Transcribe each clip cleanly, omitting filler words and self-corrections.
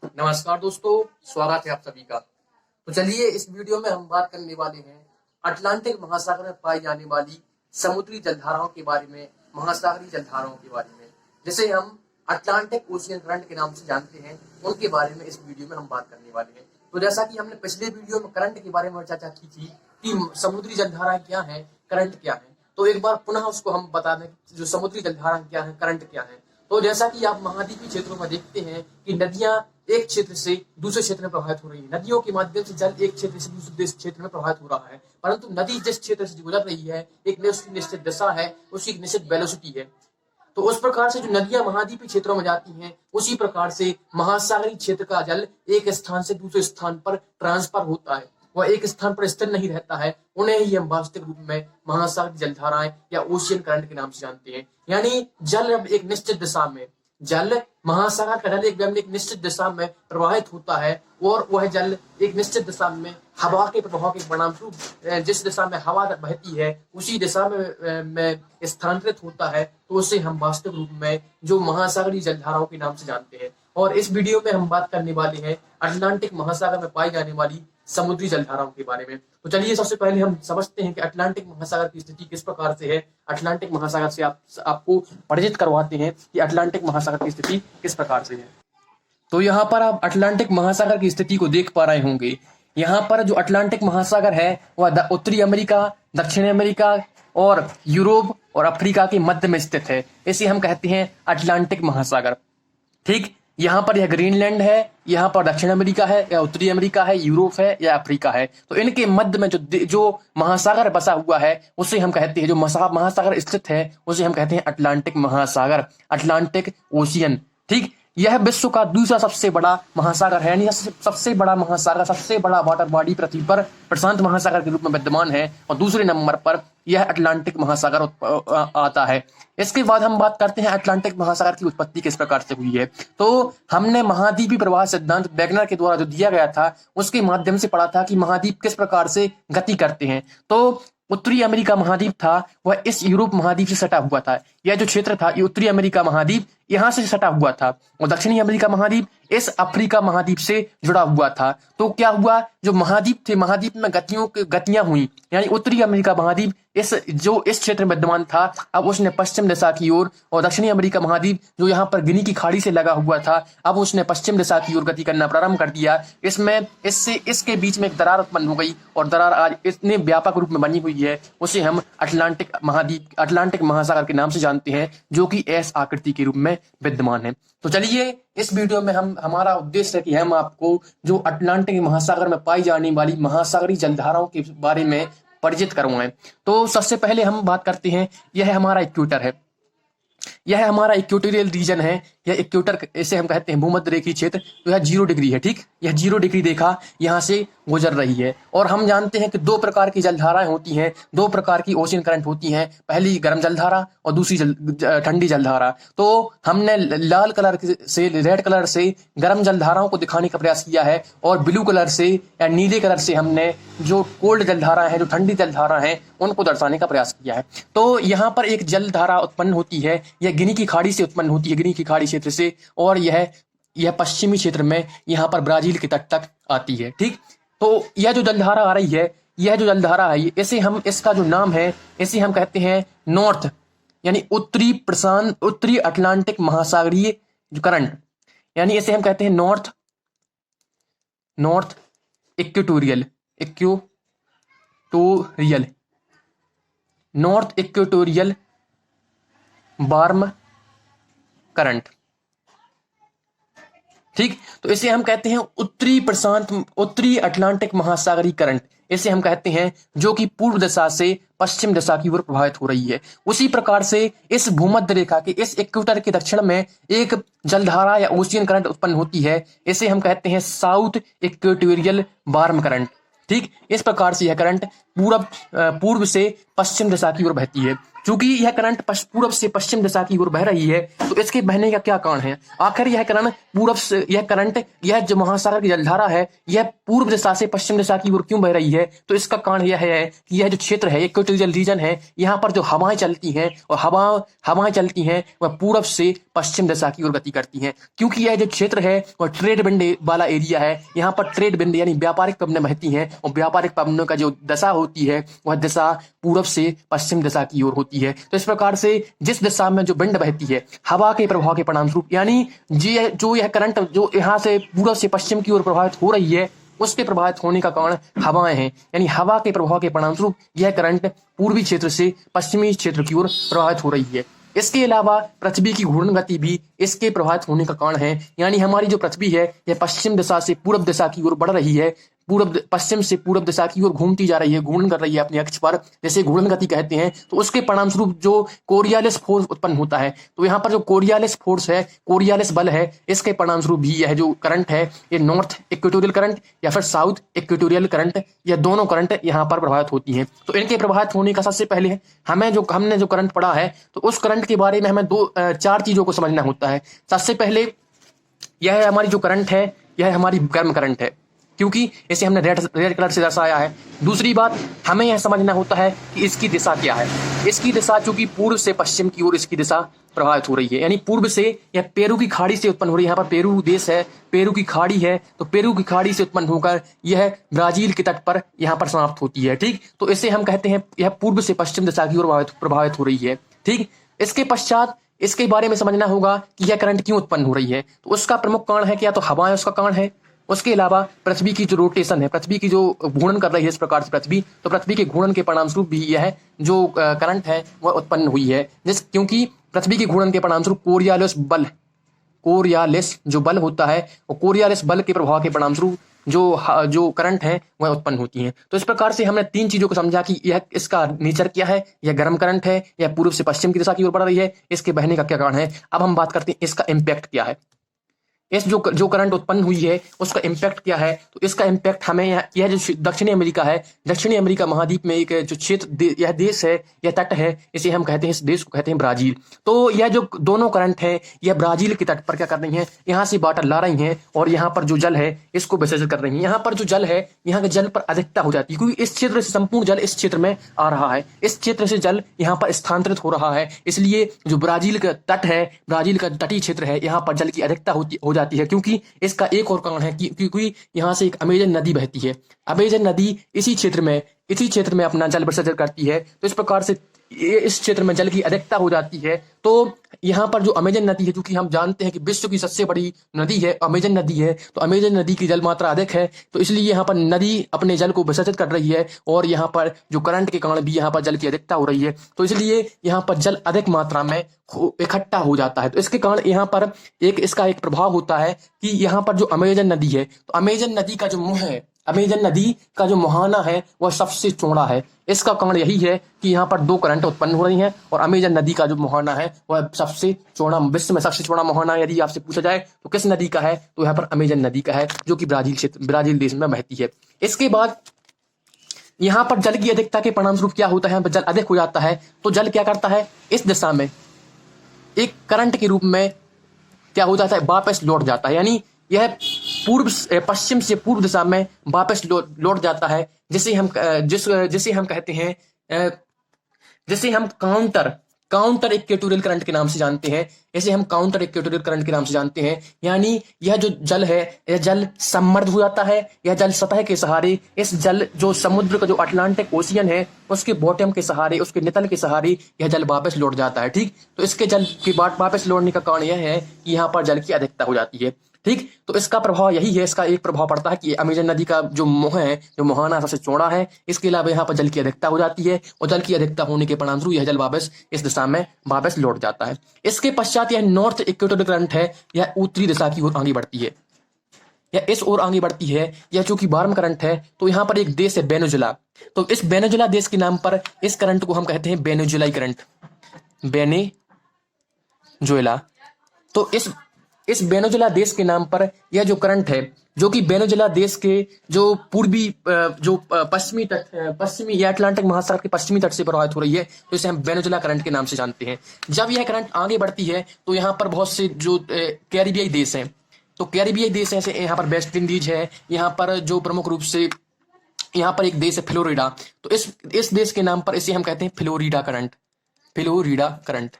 नमस्कार दोस्तों, स्वागत है आप सभी का। तो चलिए इस वीडियो में हम बात करने वाले हैं अटलांटिक महासागर में पाई जाने वाली समुद्री जलधाराओं के बारे में, महासागरीय जलधाराओं के बारे में, जिसे हम अटलांटिक ओशियन करंट के नाम से जानते हैं, उनके बारे में इस वीडियो में हम बात करने वाले हैं। तो जैसा कि हमने पिछले वीडियो में करंट के बारे में चर्चा की थी कि समुद्री जलधाराएं क्या है, करंट क्या है, तो एक बार पुनः उसको हम बता दें जो समुद्री जलधाराएं क्या है, करंट क्या है। तो जैसा कि आप महाद्वीपीय क्षेत्रों में देखते हैं कि नदियां एक क्षेत्र से दूसरे क्षेत्र में प्रभावित हो रही है। नदियों के माध्यम से जल एक क्षेत्र से दूसरे क्षेत्र में प्रभावित हो रहा है, परंतु नदी जिस क्षेत्र से गुजर रही है एक निश्चित दिशा है, उसकी एक निश्चित वेलोसिटी है। तो उस प्रकार से जो नदियां महाद्वीपीय क्षेत्रों में जाती हैं, उसी प्रकार से महासागरीय क्षेत्र का जल एक स्थान से दूसरे स्थान पर ट्रांसफर होता है, वह एक स्थान पर स्थिर नहीं रहता है। उन्हें ही हम वास्तविक रूप में महासागरीय जलधाराएं या ओशियन करंट के नाम से जानते हैं। यानी जल अब एक निश्चित दिशा में, जल महासागर का जल एक निश्चित दिशा में प्रवाहित होता है और वह जल एक निश्चित दिशा में हवा के प्रभाव के परिणाम स्वरूप जिस दिशा में हवा बहती है उसी दिशा में स्थानांतरित होता है। तो उसे हम वास्तविक रूप में जो महासागरीय जलधाराओं के नाम से जानते हैं। और इस वीडियो में हम बात करने वाले हैं अटलांटिक महासागर में पाई जाने वाली समुद्री जलधाराओं के बारे में। तो चलिए सबसे पहले हम समझते हैं कि अटलांटिक महासागर की स्थिति किस प्रकार से है। अटलांटिक महासागर से आपको परिचित करवाते हैं कि अटलांटिक महासागर की स्थिति किस प्रकार से है। तो यहाँ पर आप अटलांटिक महासागर की स्थिति को देख पा रहे होंगे। यहाँ पर जो अटलांटिक महासागर है वह उत्तरी अमेरिका, दक्षिणी अमेरिका और यूरोप और अफ्रीका के मध्य में स्थित है। इसे हम कहते हैं अटलांटिक महासागर। ठीक, यहाँ पर यह ग्रीनलैंड है, यहाँ पर दक्षिण अमेरिका है या उत्तरी अमेरिका है, यूरोप है या अफ्रीका है। तो इनके मध्य में जो महासागर बसा हुआ है उसे हम कहते हैं, जो महासागर स्थित है उसे हम कहते हैं अटलांटिक महासागर, अटलांटिक ओशियन। ठीक, यह विश्व का दूसरा सबसे बड़ा महासागर है, यानी सबसे बड़ा महासागर, सबसे बड़ा वाटर बॉडी पृथ्वी पर प्रशांत महासागर के रूप में विद्यमान है और दूसरे नंबर पर यह अटलांटिक महासागर आता है। इसके बाद हम बात करते हैं अटलांटिक महासागर की उत्पत्ति किस प्रकार से हुई है। तो हमने महाद्वीपीय प्रवाह सिद्धांत वैगनर के द्वारा जो दिया गया था उसके माध्यम से पढ़ा था कि महाद्वीप किस प्रकार से गति करते हैं। तो उत्तरी अमेरिका महाद्वीप था वह इस यूरोप महाद्वीप से सटा हुआ था। यह जो क्षेत्र था ये उत्तरी अमेरिका महाद्वीप यहां से सटा हुआ था और दक्षिणी अमेरिका महाद्वीप इस अफ्रीका महाद्वीप से जुड़ा हुआ था। तो क्या हुआ, जो महाद्वीप थे, महाद्वीप में गतियां हुई, यानी उत्तरी अमेरिका महाद्वीप इस क्षेत्र में विद्यमान था, अब उसने पश्चिम दिशा की ओर, और दक्षिणी अमेरिका महाद्वीप जो यहाँ पर गिनी की खाड़ी से लगा हुआ था अब उसने पश्चिम दिशा की ओर गति करना प्रारंभ कर दिया। इसके बीच में एक दरार उत्पन्न हो गई और दरार आज इतने व्यापक रूप में बनी हुई है उसे हम अटलांटिक महासागर के नाम से जानते हैं, जो कि एस आकृति के रूप में विद्यमान है। तो चलिए इस वीडियो में हमारा उद्देश्य है कि हम आपको जो अटलांटिक महासागर में पाई जाने वाली महासागरीय जलधाराओं के बारे में परिचित करवाएं। तो सबसे पहले हम बात करते हैं, यह हमारा इक्वेटर है, यह हमारा इक्वेटोरियल रीजन है, यह इक्वेटर, इसे हम कहते हैं भूमध्य रेखीय क्षेत्र। तो यह 0 डिग्री है। ठीक, यह 0 डिग्री रेखा यहाँ से गुजर रही है। और हम जानते हैं कि दो प्रकार की जलधाराएं होती हैं, दो प्रकार की ओशियन करंट होती हैं, पहली गर्म जलधारा और दूसरी ठंडी जलधारा। तो हमने लाल कलर से, रेड कलर से गर्म जलधाराओं को दिखाने का प्रयास किया है और ब्लू कलर से या नीले कलर से हमने जो कोल्ड जलधारा है, जो ठंडी जलधारा है, उनको दर्शाने का प्रयास किया है। तो यहाँ पर एक जलधारा उत्पन्न होती है, यह गिनी की खाड़ी से उत्पन्न होती है, गिनी की खाड़ी क्षेत्र से, और यह पश्चिमी क्षेत्र में यहाँ पर ब्राजील के तट तक आती है। ठीक, तो यह जो जलधारा आ रही है, यह जो जलधारा है, इसका जो नाम है इसे हम कहते हैं नॉर्थ, यानी उत्तरी अटलांटिक महासागरीय जो करंट, यानी इसे हम कहते हैं नॉर्थ इक्वेटोरियल वार्म करंट। ठीक, तो इसे हम कहते हैं उत्तरी अटलांटिक महासागरीय करंट, इसे हम कहते हैं, जो कि पूर्व दिशा से पश्चिम दिशा की ओर प्रभावित हो रही है। उसी प्रकार से इस भूमध्य रेखा के इस इक्वेटर के दक्षिण में एक जलधारा या ओशियन करंट उत्पन्न होती है, इसे हम कहते हैं साउथ इक्वेटोरियल वार्म करंट। ठीक, इस प्रकार से यह करंट पूर्व से पश्चिम दिशा की ओर बहती है। क्योंकि यह करंट पूर्व से पश्चिम दिशा की ओर बह रही है, तो इसके बहने का क्या कारण है? आखिर यह करंट पूर्व से, यह करंट, यह जो महासागर की जलधारा है, यह पूर्व दिशा से पश्चिम दिशा की ओर क्यों बह रही है? तो इसका कारण यह है कि यह जो क्षेत्र है, इक्वेटोरियल रीजन है, यहाँ पर जो हवाएं चलती हैं और हवाएं चलती हैं वह पूर्व से पश्चिम दिशा की ओर गति करती हैं। क्योंकि यह जो क्षेत्र है वह ट्रेड विंड वाला एरिया है, यहाँ पर ट्रेड विंड यानी व्यापारिक पवनें बहती हैं और व्यापारिक पवनों का जो दशा होती है वह दिशा पूर्व से पश्चिम दिशा की ओर होती है। तो इस प्रकार से जिस दिशा में जो विंड बहती है हवा के प्रभाव के परिणाम स्वरूप, यानी जो यह करंट जो यहाँ से पूर्व से पश्चिम की ओर प्रभावित हो रही है, उसके प्रभावित होने का कारण हवाएं हैं, यानी हवा के प्रभाव के परिणाम स्वरूप यह करंट पूर्वी क्षेत्र से पश्चिमी क्षेत्र की ओर प्रभावित हो रही है। इसके अलावा पृथ्वी की घूर्णन गति भी इसके प्रभावित होने का कारण है, यानी हमारी जो पृथ्वी है यह पश्चिम दिशा से पूर्व दिशा की ओर बढ़ रही है, पश्चिम से पूर्व दिशा की ओर घूमती जा रही है, घूर्णन कर रही है अपने अक्ष पर, जैसे घूर्णन गति कहते हैं। तो उसके परिणाम स्वरूप जो कोरियालिस फोर्स उत्पन्न होता है, तो यहाँ पर जो कोरियालिस फोर्स है, कोरियालिस बल है, इसके परिणाम स्वरूप भी यह जो करंट है, ये नॉर्थ इक्वेटोरियल करंट या फिर साउथ इक्वेटोरियल करंट, यह दोनों करंट यहाँ पर प्रभावित होती हैं। तो इनके प्रभावित होने का सबसे पहले हमने जो करंट पढ़ा है, तो उस करंट के बारे में हमें चार चीजों को समझना होता है। सबसे पहले यह हमारी जो करंट है, यह हमारी गर्म करंट है, क्योंकि इसे हमने रेड कलर से दर्शाया है। दूसरी बात, हमें यह समझना होता है कि इसकी दिशा क्या है। इसकी दिशा चूंकि पूर्व से पश्चिम की ओर इसकी दिशा प्रभावित हो रही है, यानी पूर्व से यह पेरू की खाड़ी से उत्पन्न हो रही है। यहाँ पर पेरू देश है, पेरू की खाड़ी है, तो पेरू की खाड़ी से उत्पन्न होकर यह ब्राजील के तट पर यहाँ पर समाप्त होती है। ठीक, तो इसे हम कहते हैं यह पूर्व से पश्चिम दिशा की ओर प्रभावित हो रही है। ठीक, इसके पश्चात इसके बारे में समझना होगा कि यह करंट क्यों उत्पन्न हो रही है। तो उसका प्रमुख कारण है कि या तो हवाएं उसका कारण है, उसके अलावा पृथ्वी की जो रोटेशन है, पृथ्वी की जो घूर्णन कर रही है इस प्रकार से पृथ्वी, तो पृथ्वी के घूर्णन के परिणाम स्वरूप भी यह जो करंट है वह उत्पन्न हुई है। क्योंकि पृथ्वी के घूर्णन के परिणाम स्वरूप कोरियालिस जो बल होता है, और कोरियालिस बल के प्रभाव के परिणाम स्वरूप जो करंट है वह उत्पन्न होती हैं। तो इस प्रकार से हमने तीन चीजों को समझा कि यह इसका नेचर क्या है, यह गर्म करंट है, यह पूर्व से पश्चिम की दिशा की ओर बढ़ रही है, इसके बहने का क्या कारण है। अब हम बात करते हैं इसका इम्पैक्ट क्या है, इस जो करंट उत्पन्न हुई है उसका इम्पैक्ट क्या है। तो इसका इम्पैक्ट हमें यह जो दक्षिणी अमेरिका है, दक्षिणी अमेरिका महाद्वीप में एक जो क्षेत्र यह देश है, यह तट है, इसे हम कहते हैं, इस देश को कहते हैं ब्राजील। तो यह जो दोनों करंट है यह ब्राजील के तट पर क्या कर रही हैं, यहाँ से वाटर ला रही हैं और यहाँ पर जो जल है इसको विसर्जित कर रही हैं। यहाँ पर जो जल है, यहाँ के जल पर अधिकता हो जाती है, क्योंकि इस क्षेत्र से संपूर्ण जल इस क्षेत्र में आ रहा है, इस क्षेत्र से जल यहाँ पर स्थानांतरित हो रहा है। इसलिए जो ब्राजील का तट है, ब्राजील का तटीय क्षेत्र है, यहाँ पर जल की अधिकता हो जाती है। क्योंकि इसका एक और कारण है क्योंकि यहाँ से एक अमेजन नदी बहती है, अमेजन नदी इसी क्षेत्र में अपना जल विसर्जन करती है। तो इस प्रकार से इस क्षेत्र में जल की अधिकता हो जाती है। तो यहाँ पर जो अमेजन नदी है, क्योंकि हम जानते हैं कि विश्व की सबसे बड़ी नदी है अमेजन नदी है, तो अमेजन नदी की जल मात्रा अधिक है, तो इसलिए यहाँ पर नदी अपने जल को विसर्जित कर रही है और यहाँ पर जो करंट के कारण भी यहाँ पर जल की अधिकता हो रही है, तो इसलिए यहाँ पर जल अधिक मात्रा में इकट्ठा हो जाता है। तो इसके कारण यहाँ पर इसका एक प्रभाव होता है कि यहाँ पर जो अमेजन नदी है, तो अमेजन नदी का जो मुंह है, अमेजन नदी का जो मुहाना है वह सबसे चौड़ा है। इसका कारण यही है कि यहाँ पर दो करंट उत्पन्न हो रही हैं और अमेजन नदी का जो मुहाना है वह सबसे चौड़ा, विश्व में सबसे चौड़ा मुहाना यदि आपसे पूछा जाए तो किस नदी का है, तो यहाँ पर अमेजन नदी का है, जो कि ब्राजील देश में बहती है। इसके बाद यहाँ पर जल की अधिकता के परिणाम स्वरूप क्या होता है, यहाँ पर जल अधिक हो जाता है, तो जल क्या करता है, इस दिशा में एक करंट के रूप में क्या हो जाता है, वापस लौट जाता है, यानी यह पश्चिम से पूर्व दिशा में वापस लौट जाता है, जिसे हम कहते हैं, जिसे हम काउंटर इक्वेटोरियल करंट के नाम से जानते हैं। इसे हम काउंटर इक्वेटोरियल करंट के नाम से जानते हैं, यानी यह जो जल है, यह जल समृद्ध हो जाता है, यह जल सतह के सहारे, इस जल जो समुद्र का जो अटलांटिक ओशियन है उसके बॉटम के सहारे, उसके नितल के सहारे यह जल वापस लौट जाता है। ठीक, तो इसके जल के वापस लौटने का कारण यह है कि यहाँ पर जल की अधिकता हो जाती है। ठीक, तो इसका प्रभाव यही है, इसका एक प्रभाव पड़ता है कि अमेजन नदी का जो मुंह है, जो मुहाना सबसे चौड़ा है, इसके अलावा यहाँ पर जल की अधिकता हो जाती है और जल की अधिकता होने के परिणामस्वरूप यह जल वापस इस दिशा में वापस लौट जाता है। इसके पश्चात यह नॉर्थ इक्वेटोरियल करंट है, यह उत्तरी दिशा की ओर आगे बढ़ती है, यह इस ओर आगे बढ़ती है। यह चूंकि वार्म करंट है, तो यहाँ पर एक देश है वेनेजुला, तो इस वेनेजुला देश के नाम पर इस करंट को हम कहते हैं वेनेजुलाई करंट, वेनेजुएला। तो इस वेनेजुएला देश के नाम पर यह जो करंट है, जो कि वेनेजुएला देश के जो पूर्वी जो पश्चिमी तट पश्चिमी या अटलांटिक महासागर के पश्चिमी तट से प्रभावित हो रही है, तो इसे हम वेनेजुएला करंट के नाम से जानते हैं। जब यह करंट आगे बढ़ती है तो यहाँ पर बहुत से जो कैरिबियाई देश हैं, तो कैरिबियाई देश ऐसे यहाँ पर वेस्ट इंडीज है, यहाँ पर जो प्रमुख रूप से यहाँ पर एक देश है फ्लोरिडा, तो इस देश के नाम पर इसे हम कहते हैं फ्लोरिडा करंट, फ्लोरिडा करंट।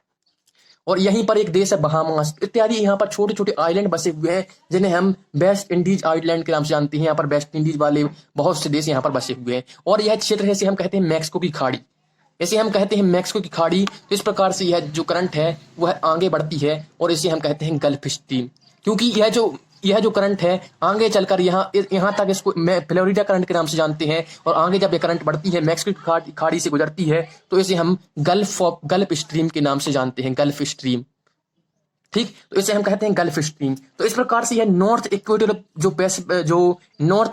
और यहीं पर एक देश है बहामास इत्यादि, यहाँ पर छोटे छोटे आइलैंड बसे हुए हैं जिन्हें हम वेस्ट इंडीज आइलैंड के नाम से जानते हैं। यहाँ पर वेस्ट इंडीज वाले बहुत से देश यहाँ पर बसे हुए हैं। और यह क्षेत्र है, इसे हम कहते हैं मैक्सिको की खाड़ी, इसे हम कहते हैं मैक्सिको की खाड़ी। तो इस प्रकार से यह जो करंट है वह आगे बढ़ती है और इसे हम कहते हैं गल्फ स्ट्रीम, क्योंकि यह जो करंट है आगे चलकर यहाँ तक इसको फ्लोरिडा करंट के नाम से जानते हैं। और आगे जब यह करंट बढ़ती है मैक्सिको की खाड़ी से गुजरती है तो इसे हम गल्फ स्ट्रीम के नाम से जानते हैं, गल्फ स्ट्रीम। ठीक, तो इसे हम कहते हैं गल्फ स्ट्रीम। तो इस प्रकार से यह नॉर्थ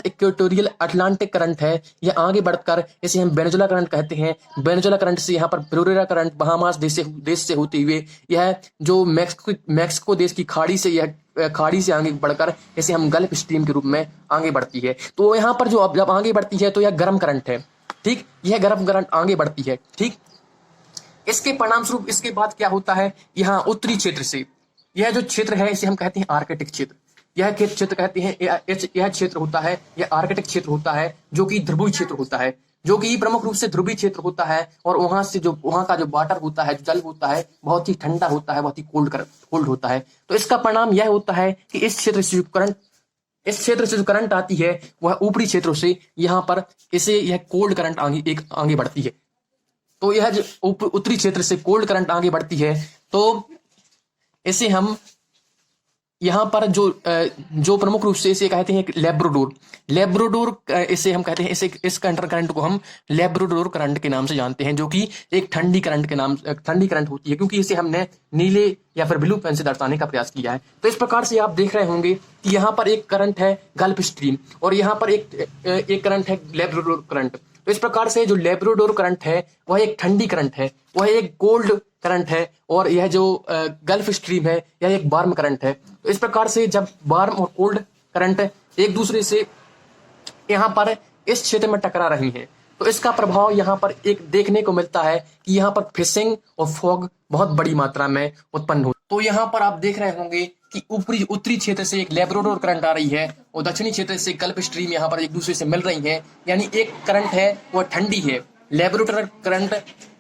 इक्वेटोरियल अटलांटिक करंट है, यह आगे बढ़कर इसे हम वेनेजुएला करंट कहते हैं। वेनेजुएला करंट से यहाँ पर फ्लोरिडा करंट बहामास देश से होते हुए यह जो मैक्सिको देश की खाड़ी से आगे बढ़कर इसे हम गल्फ स्ट्रीम के रूप में आगे बढ़ती है। तो यहाँ पर जो जब आगे बढ़ती है तो यह गर्म करंट है। ठीक, यह गर्म करंट आगे बढ़ती है। ठीक, इसके परिणाम स्वरूप इसके बाद क्या होता है, यहाँ उत्तरी क्षेत्र से यह जो क्षेत्र है इसे हम कहते हैं आर्कटिक क्षेत्र। यह क्षेत्र कहते हैं यह क्षेत्र होता है, यह आर्कटिक क्षेत्र होता है जो कि ध्रुवीय क्षेत्र होता है, जो कि प्रमुख रूप से ध्रुवीय क्षेत्र होता है। और वहां का जो वाटर होता है, जल होता है, बहुत ही ठंडा होता है, बहुत ही कोल्ड होता है। तो इसका परिणाम यह होता है कि इस क्षेत्र से जो करंट आती है वह ऊपरी क्षेत्रों से यहाँ पर यह कोल्ड करंट आगे बढ़ती है। तो यह जो उत्तरी क्षेत्र से कोल्ड करंट आगे बढ़ती है तो इसे हम यहाँ पर जो प्रमुख रूप से इसे कहते हैं लेब्राडोर इसे हम कहते हैं, इस करंट को हम लेब्राडोर करंट के नाम से जानते हैं, जो कि एक ठंडी करंट होती है, क्योंकि इसे हमने नीले या फिर ब्लू पेन से दर्शाने का प्रयास किया है। तो इस प्रकार से आप देख रहे होंगे कि यहाँ पर एक करंट है गल्फ स्ट्रीम और यहाँ पर एक करंट है लेब्राडोर करंट। तो इस प्रकार से जो लेब्राडोर करंट है वह एक ठंडी करंट है, वह एक कोल्ड करंट है, और यह जो गल्फ स्ट्रीम है यह एक वार्म करंट है। तो इस प्रकार से जब वार्म और कोल्ड करंट एक दूसरे से यहाँ पर इस क्षेत्र में टकरा रही हैं तो इसका प्रभाव यहाँ पर एक देखने को मिलता है कि यहाँ पर फिशिंग और फॉग बहुत बड़ी मात्रा में उत्पन्न हो। तो यहाँ पर आप देख रहे होंगे कि उत्तरी क्षेत्र से एक लेब्राडोर करंट आ रही है और दक्षिणी क्षेत्र से गल्फ स्ट्रीम यहाँ पर एक दूसरे से मिल रही हैं, यानी एक करंट है वह ठंडी है, लेब्राडोर करंट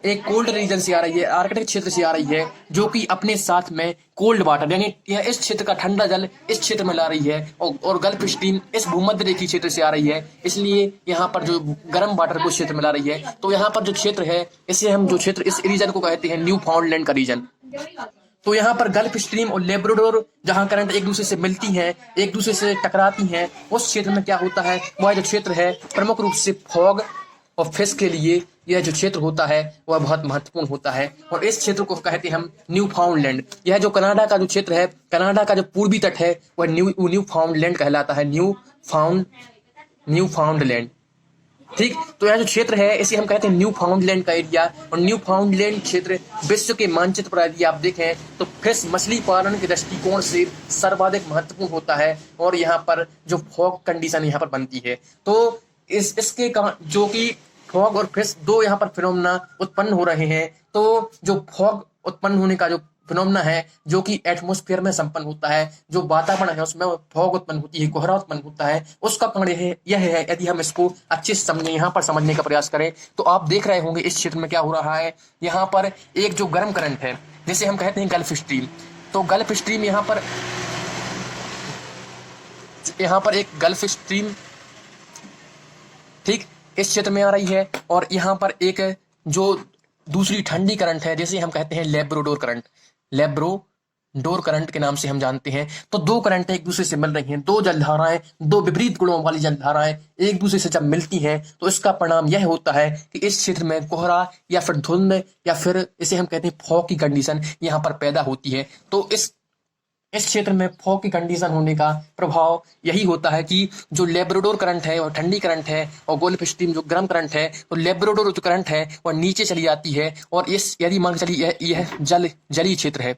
एक कोल्ड रीजन से आ रही है, आर्कटिक क्षेत्र से आ रही है, जो कि अपने साथ में कोल्ड वाटर यानी यह इस क्षेत्र का ठंडा जल इस क्षेत्र में ला रही है और गल्फ स्ट्रीम इस भूमध्य रेखीय क्षेत्र से आ रही है, इसलिए यहाँ पर जो गर्म वाटर को क्षेत्र में ला रही है। तो यहाँ पर जो क्षेत्र है इसे हम इस रीजन को कहते हैं न्यू फाउंडलैंड का रीजन। तो यहाँ पर गल्फ स्ट्रीम और लेब्राडोर जहाँ करंट एक दूसरे से मिलती हैं, एक दूसरे से टकराती हैं, उस क्षेत्र में क्या होता है, वह जो क्षेत्र है प्रमुख रूप से फॉग और फिश के लिए यह जो क्षेत्र होता है वह बहुत महत्वपूर्ण होता है। और इस क्षेत्र को कहते हैं हम न्यू फाउंडलैंड। यह जो कनाडा का जो क्षेत्र है, कनाडा का जो पूर्वी तट है वह न्यू फाउंडलैंड कहलाता है, न्यू फाउंडलैंड। ठीक, तो यह जो क्षेत्र है इसे हम कहते हैं न्यू फाउंडलैंड का एरिया। और न्यू फाउंडलैंड क्षेत्र विश्व के मानचित्र पर यदि आप देखें तो फिश मछली पालन के दृष्टिकोण से सर्वाधिक महत्वपूर्ण होता है और यहाँ पर जो फॉग कंडीशन यहाँ पर बनती है। तो इसके जो कि फॉग और फिश दो यहाँ पर फिनोमेना उत्पन्न हो रहे हैं। तो जो फॉग उत्पन्न होने का जो फिनोमेना है जो कि एटमॉस्फेयर में संपन्न होता है, जो वातावरण है उसमें फॉग उत्पन्न होती है, कोहरा उत्पन्न होता है, उसका कारण यह है। यदि हम इसको अच्छे से समझें, यहाँ पर समझने का प्रयास करें तो आप देख रहे होंगे इस क्षेत्र में क्या हो रहा है। यहाँ पर एक जो गर्म करंट है जिसे हम कहते हैं गल्फ स्ट्रीम, तो गल्फ स्ट्रीम यहाँ पर एक गल्फ स्ट्रीम ठीक इस क्षेत्र में आ रही है और यहाँ पर एक जो दूसरी ठंडी करंट है जिसे हम कहते हैं लेब्राडोर करंट के नाम से हम जानते हैं। तो दो करंट एक दूसरे से मिल रही हैं, दो जलधाराएं, दो विपरीत गुणों वाली जलधाराएं एक दूसरे से जब मिलती हैं तो इसका परिणाम यह होता है कि इस क्षेत्र में कोहरा या फिर धुंध या फिर इसे हम कहते हैं फॉग की कंडीशन यहाँ पर पैदा होती है। तो इस क्षेत्र में फॉग की कंडीशन होने का प्रभाव यही होता है कि जो लेब्राडोर करंट है और ठंडी करंट है और गल्फ स्ट्रीम जो गर्म करंट है, तो लेब्राडोर जो करंट है वह नीचे चली जाती है और यदि मान के चलिए यह जलीय क्षेत्र है,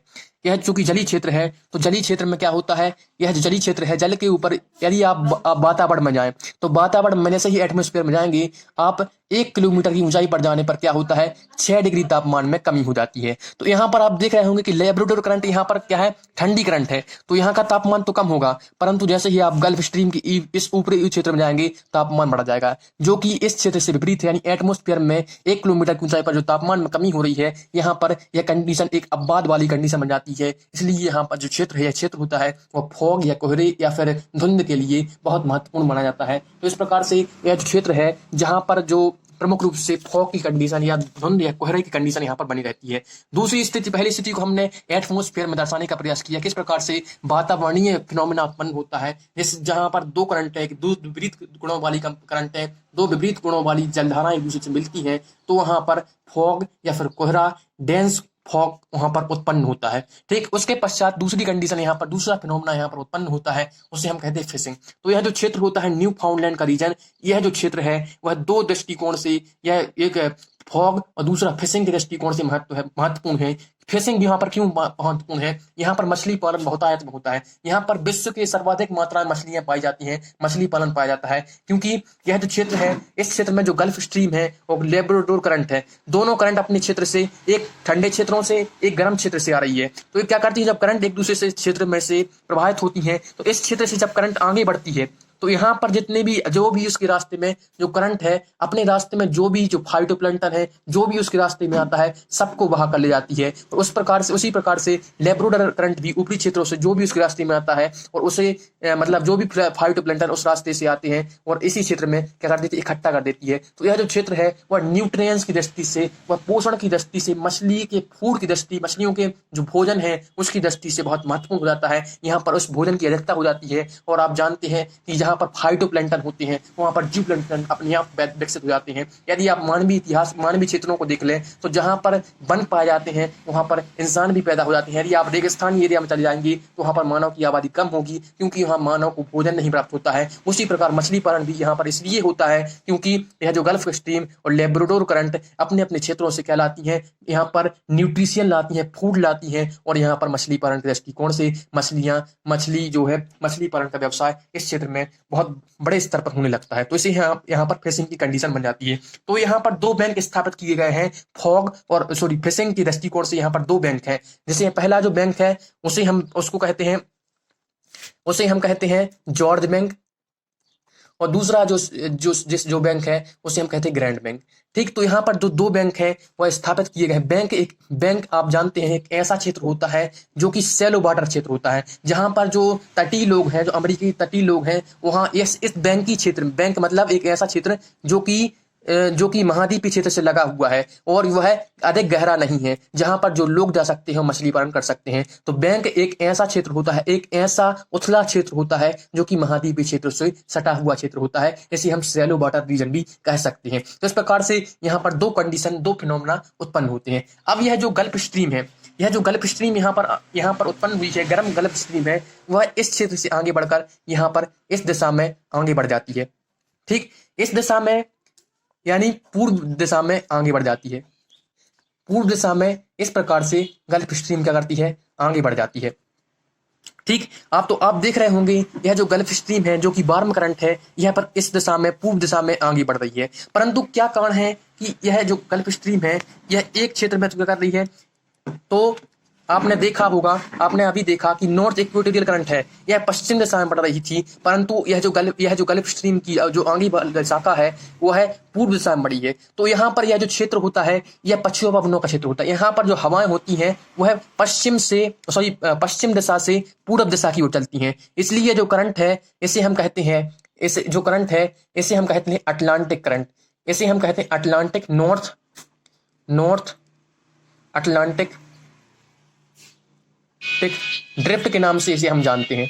यह चूंकि जलीय क्षेत्र है, तो जलीय क्षेत्र में क्या होता है, यह जो जलीय क्षेत्र है, जल के ऊपर यदि आप वातावरण में जाएं, तो वातावरण में जैसे ही एटमॉस्फेयर में जाएंगे, आप 1 किलोमीटर की ऊंचाई पर जाने पर क्या होता है, 6 डिग्री तापमान में कमी हो जाती है। तो यहाँ पर आप देख रहे होंगे कि लेब्राडोर करंट यहाँ पर क्या है, ठंडी करंट है, तो यहाँ का तापमान तो कम होगा, परंतु जैसे ही आप गल्फ स्ट्रीम की इस ऊपरी क्षेत्र में जाएंगे, तापमान बढ़ जाएगा, जो कि इस क्षेत्र से विपरीत है। यानी एटमॉस्फेयर में 1 किलोमीटर की ऊंचाई पर जो तापमान में कमी हो रही है, यहाँ पर यह कंडीशन एक अपवाद वाली कंडीशन बन जाती है। इसलिए यहाँ पर जो क्षेत्र है, यह क्षेत्र होता है, वो फॉग या कोहरे या फिर धुंध के लिए बहुत महत्वपूर्ण माना जाता है। तो इस प्रकार से यह जो क्षेत्र है, जहां पर जो प्रमुख रूप से फॉग की कंडीशन या धुंध या कोहरे की कंडीशन यहाँ पर बनी रहती है। दूसरी स्थिति, पहली स्थिति को हमने एटमॉस्फेयर में दर्शाने का प्रयास किया, किस प्रकार से वातावरणीय फिनोमेना उत्पन्न होता है, जिस जहां पर दो करंट है, दो विपरीत गुणों वाली करंट है, दो विपरीत गुणों वाली जलधाराएं एक दूसरे से मिलती हैं, तो वहां पर फॉग या फिर कोहरा, डेंस फॉग वहां पर उत्पन्न होता है। ठीक, उसके पश्चात दूसरी कंडीशन यहाँ पर, दूसरा फिनोमेना यहाँ पर उत्पन्न होता है, उसे हम कहते हैं फिशिंग। तो यह जो क्षेत्र होता है न्यू फाउंडलैंड का रीजन, यह जो क्षेत्र है वह दो दृष्टिकोण से, यह एक फॉग और दूसरा फिशिंग के दृष्टिकोण से महत्वपूर्ण है। फिशिंग यहाँ पर क्यों महत्वपूर्ण है, यहाँ पर मछली पालन बहुतायत में होता है, यहाँ पर विश्व के सर्वाधिक मात्रा में मछलियां पाई जाती हैं, मछली पालन पाया जाता है, क्योंकि यह जो क्षेत्र है, इस क्षेत्र में जो गल्फ स्ट्रीम है और लेब्राडोर करंट है, दोनों करंट अपने क्षेत्र से, एक ठंडे क्षेत्रों से, एक गर्म क्षेत्र से आ रही है। तो ये क्या करती है, जब करंट एक दूसरे से क्षेत्र में से प्रभावित होती है, तो इस क्षेत्र से जब करंट आगे बढ़ती है, तो यहाँ पर जितने भी जो भी उसके रास्ते में जो करंट है, अपने रास्ते में जो भी जो फाइटोप्लैंक्टन है, जो भी उसके रास्ते में आता है, सबको बहा कर ले जाती है। और उस प्रकार से, उसी प्रकार से लेब्राडोर करंट भी ऊपरी क्षेत्रों से जो भी उसके रास्ते में आता है, और उसे मतलब जो भी फाइटोप्लैंक्टन उस रास्ते से आते हैं, और इसी क्षेत्र में क्या कर देती है, इकट्ठा कर देती है। तो यह जो क्षेत्र है वह न्यूट्रिएंट्स की दृष्टि से, वह पोषण की दृष्टि से, मछली के फूड की दृष्टि, मछलियों के जो भोजन है उसकी दृष्टि से बहुत महत्वपूर्ण हो जाता है। यहाँ पर उस भोजन की अधिकता हो जाती है। और आप जानते हैं कि जहाँ पर फाइटोप्लैंक्टन होते हैं, वहाँ पर जीव प्लैंक्टन अपने आप विकसित हो जाते हैं। यदि आप मानवीय इतिहास, मानवीय क्षेत्रों को देख लें, तो जहाँ पर वन पाए जाते हैं, वहाँ पर इंसान भी पैदा हो जाते हैं। यदि आप रेगिस्तानी एरिया में चले जाएंगे, तो वहाँ पर मानव की आबादी कम होगी, क्योंकि वहाँ मानव को भोजन नहीं प्राप्त होता है। उसी प्रकार मछली पालन भी यहाँ पर इसलिए होता है, क्योंकि यह जो गल्फ स्ट्रीम और लेब्राडोर करंट अपने अपने क्षेत्रों से क्या लाती हैं, यहाँ पर न्यूट्रिशन लाती हैं, फूड लाती हैं, और यहाँ पर मछली पालन के दृष्टिकोण से मछली जो है, मछली पालन का व्यवसाय इस क्षेत्र में बहुत बड़े स्तर पर होने लगता है। तो इसे यहाँ पर फिशिंग की कंडीशन बन जाती है। तो यहाँ पर दो बैंक स्थापित किए गए हैं, फॉग और फिशिंग की दृष्टिकोण से यहाँ पर दो बैंक हैं। जैसे पहला जो बैंक है उसे हम कहते हैं जॉर्ज बैंक, और दूसरा जो बैंक है उसे हम कहते हैं ग्रैंड बैंक। ठीक, तो यहाँ पर जो दो बैंक हैं वह स्थापित किए गए। बैंक आप जानते हैं एक ऐसा क्षेत्र होता है जो कि शैलो वाटर क्षेत्र होता है, जहां पर जो तटीय लोग हैं, जो अमेरिकी तटीय लोग हैं, वहां इस बैंकी क्षेत्र, बैंक मतलब एक ऐसा क्षेत्र जो कि महाद्वीपीय क्षेत्र से लगा हुआ है, और वह अधिक गहरा नहीं है, जहां पर जो लोग जा सकते हैं मछली पालन कर सकते हैं। तो बैंक एक ऐसा क्षेत्र होता है, एक ऐसा उथला क्षेत्र होता है जो कि महाद्वीपीय क्षेत्र से सटा हुआ क्षेत्र होता है। इसे हम शैलो वाटर रीजन भी कह सकते हैं। तो इस प्रकार से यहाँ पर दो कंडीशन, दो फिनोमेना उत्पन्न होते हैं। अब यह जो गल्फ स्ट्रीम है, यह जो गल्फ स्ट्रीम यहाँ पर उत्पन्न हुई है, गर्म गल्फ स्ट्रीम है, वह इस क्षेत्र से आगे बढ़कर यहाँ पर इस दिशा में आगे बढ़ जाती है। ठीक, इस दिशा में यानी पूर्व दिशा में आगे बढ़ जाती है। पूर्व दिशा में इस प्रकार से गल्फ स्ट्रीम क्या करती है, आगे बढ़ जाती है। ठीक, आप देख रहे होंगे यह जो गल्फ स्ट्रीम है, जो कि वार्म करंट है, यह पर इस दिशा में, पूर्व दिशा में आगे बढ़ रही है। परंतु क्या कारण है कि यह जो गल्फ स्ट्रीम है, यह एक क्षेत्र में क्या कर रही है, तो आपने देखा होगा, आपने अभी देखा कि नॉर्थ इक्वेटोरियल करंट है, यह पश्चिम दिशा में बढ़ रही थी, परंतु यह जो गल्फ स्ट्रीम की जो आगे शाखा है वो है पूर्व दिशा में बढ़ी है। तो यहाँ पर यह जो क्षेत्र होता है, यह पश्चिम पवनों का क्षेत्र होता है। यहाँ पर जो हवाएं होती हैं वह पश्चिम दिशा से पूर्व दिशा की ओर चलती हैं। इसलिए जो करंट है इसे हम कहते हैं, अटलांटिक करंट। इसे हम कहते हैं अटलांटिक, नॉर्थ अटलांटिक ड्रिफ्ट के नाम से इसे हम जानते हैं।